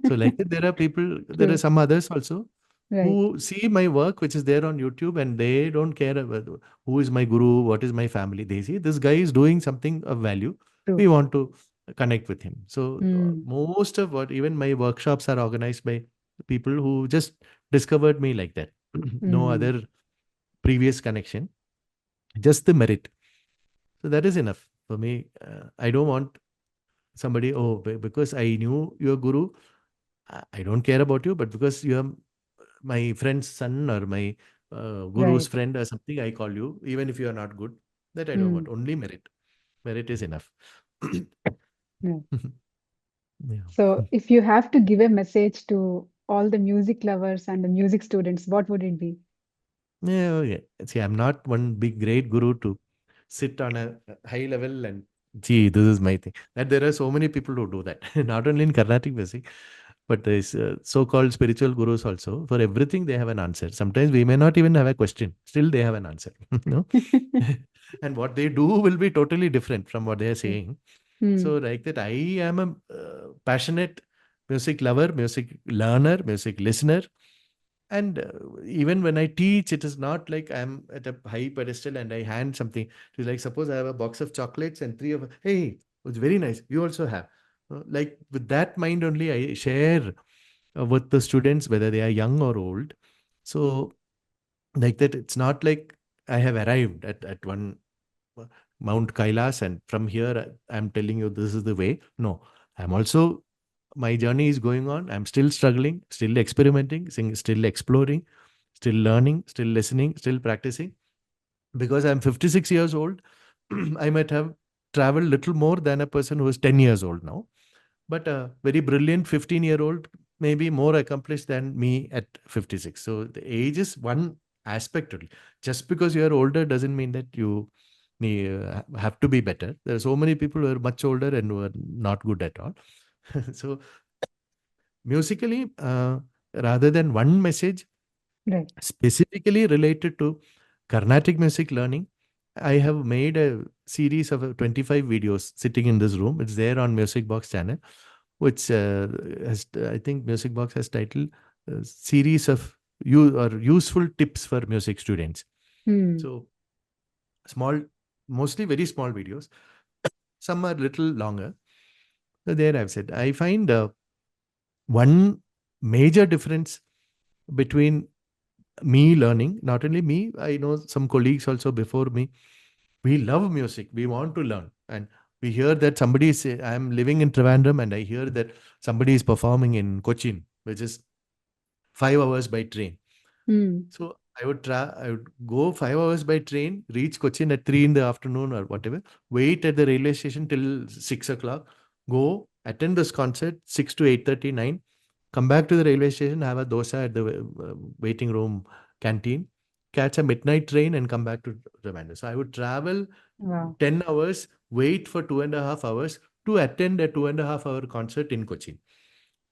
so like that, there are people. There are True. some others also Right. who see my work, which is there on YouTube, and they don't care about who is my guru, what is my family. They see this guy is doing something of value. We True. want to connect with him. So Mm. most of what, even my workshops are organized by people who just discovered me like that. No Mm. other previous connection, just the merit. So that is enough for me. I don't want somebody, oh, because I knew your guru, I don't care about you, but because you are my friend's son or my guru's Right. friend or something, I call you, even if you are not good. That I don't Mm. want. Only merit. Merit is enough. Yeah. Yeah. So, if you have to give a message to all the music lovers and the music students, what would it be? Yeah, okay. See, I'm not one big great guru to sit on a high level and gee, this is my thing. That there are so many people who do that. Not only in Carnatic music, but there's so-called spiritual gurus also. For everything, they have an answer. Sometimes we may not even have a question. Still, they have an answer. No, and what they do will be totally different from what they are saying. Mm. So, like that, I am a passionate music lover, music learner, music listener. And even when I teach, it is not like I'm at a high pedestal and I hand something. It's like, suppose I have a box of chocolates and three of, hey, it's very nice. You also have. Like with that mind only, I share with the students, whether they are young or old. So, like that, it's not like I have arrived at one Mount Kailas, and from here I'm telling you this is the way. No, I'm also, my journey is going on. I'm still struggling, still experimenting, still exploring, still learning, still listening, still practicing. Because I'm 56 years old, I might have traveled little more than a person who is 10 years old now. But a very brilliant 15-year-old may be more accomplished than me at 56. So the age is one aspect only. Just because you are older doesn't mean that you have to be better. There are so many people who are much older and who are not good at all. So musically, rather than one message Right. specifically related to Carnatic music learning, I have made a series of 25 videos sitting in this room. It's there on Music Box channel, which has, I think Music Box has titled series of useful tips for music students. Hmm. So small, mostly very small videos. Some are little longer. So there I've said, I find one major difference between me learning, not only me, I know some colleagues also before me, we love music, we want to learn. And we hear that somebody is, I'm living in Trivandrum and I hear that somebody is performing in Cochin, which is 5 hours by train. Hmm. So I would go 5 hours by train, reach Cochin at 3 in the afternoon or whatever, wait at the railway station till 6 o'clock, go attend this concert 6 to 8:30, 9, come back to the railway station, have a dosa at the waiting room canteen, catch a midnight train and come back to Trivandrum. So I would travel Wow. 10 hours, wait for 2.5 hours to attend a 2.5 hour concert in Cochin.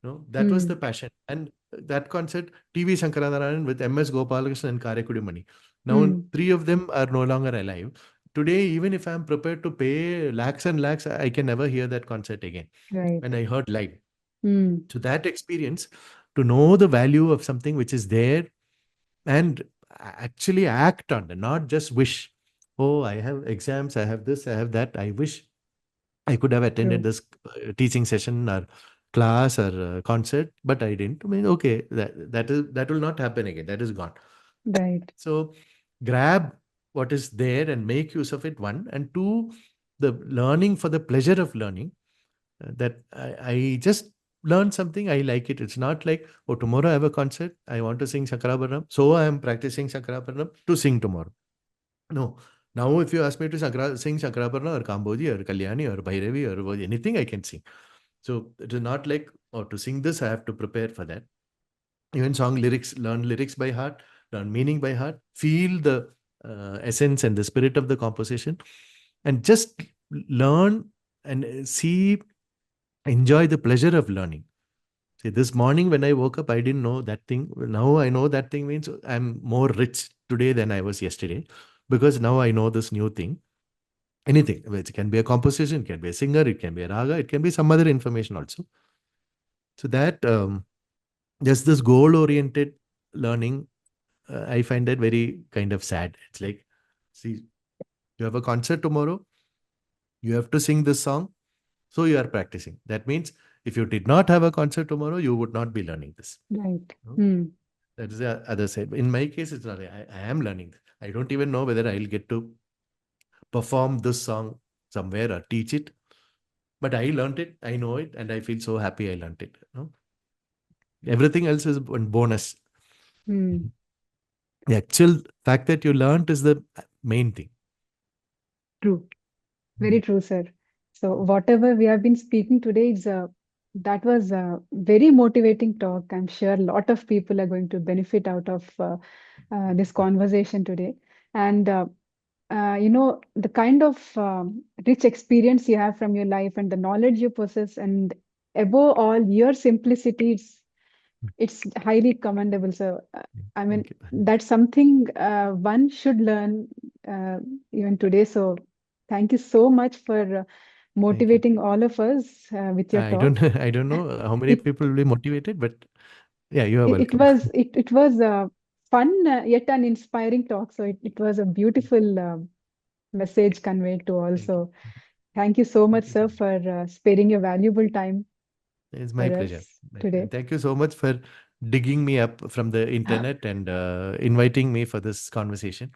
No, that was the Hmm. passion. And that concert, TV Shankaranarayan with MS Gopalakrishnan and Karekudi Mani. Now, Hmm. three of them are no longer alive. Today, even if I'm prepared to pay lakhs and lakhs, I can never hear that concert again. Right. And I heard live. Hmm. So that experience, to know the value of something which is there and actually act on it, not just wish. Oh, I have exams, I have this, I have that. I wish I could have attended True. this teaching session or class or concert, but I didn't. I mean, okay, that will not happen again. That is gone. Right. So grab what is there and make use of it. One, and two, the learning for the pleasure of learning. That I just learn something. I like it. It's not like, oh, tomorrow I have a concert. I want to sing Shankarabaranam, so I am practicing Shankarabaranam to sing tomorrow. No. Now, if you ask me to sing Shankarabharana or Kamboji or Kalyani or Bhairavi or anything, I can sing. So it is not like, oh, to sing this, I have to prepare for that. Even song lyrics, learn lyrics by heart, learn meaning by heart, feel the essence and the spirit of the composition, and just learn and see, enjoy the pleasure of learning. See, this morning when I woke up, I didn't know that thing. Now I know that thing means I'm more rich today than I was yesterday because now I know this new thing. Anything, it can be a composition, it can be a singer, it can be a raga, it can be some other information also. So that just this goal oriented learning, I find that very kind of sad. It's like, see, you have a concert tomorrow, you have to sing this song, so you are practicing. That means if you did not have a concert tomorrow, you would not be learning this. Right. No? Hmm. That is the other side. In my case, it's not. I am learning. I don't even know whether I'll get to perform this song somewhere or teach it. But I learned it, I know it, and I feel so happy I learned it. Everything else is one bonus. Hmm. The actual fact that you learned is the main thing. True. Very Mm. true, sir. So whatever we have been speaking today is that was a very motivating talk. I'm sure a lot of people are going to benefit out of this conversation today. And the kind of rich experience you have from your life and the knowledge you possess, and above all, your simplicity, it's highly commendable. So, I mean, Thank you. that's something one should learn uh, even today. So, thank you so much for Thank you. motivating all of us with your I don't talk. I don't know how many It people will be motivated, but yeah, you are it welcome. was it was a fun yet an inspiring talk. So it was a beautiful message conveyed to all. Thank you. So thank you so much, Thank you so sir, much. for sparing your valuable time It's for my pleasure. us today. And thank you so much for digging me up from the internet and inviting me for this conversation.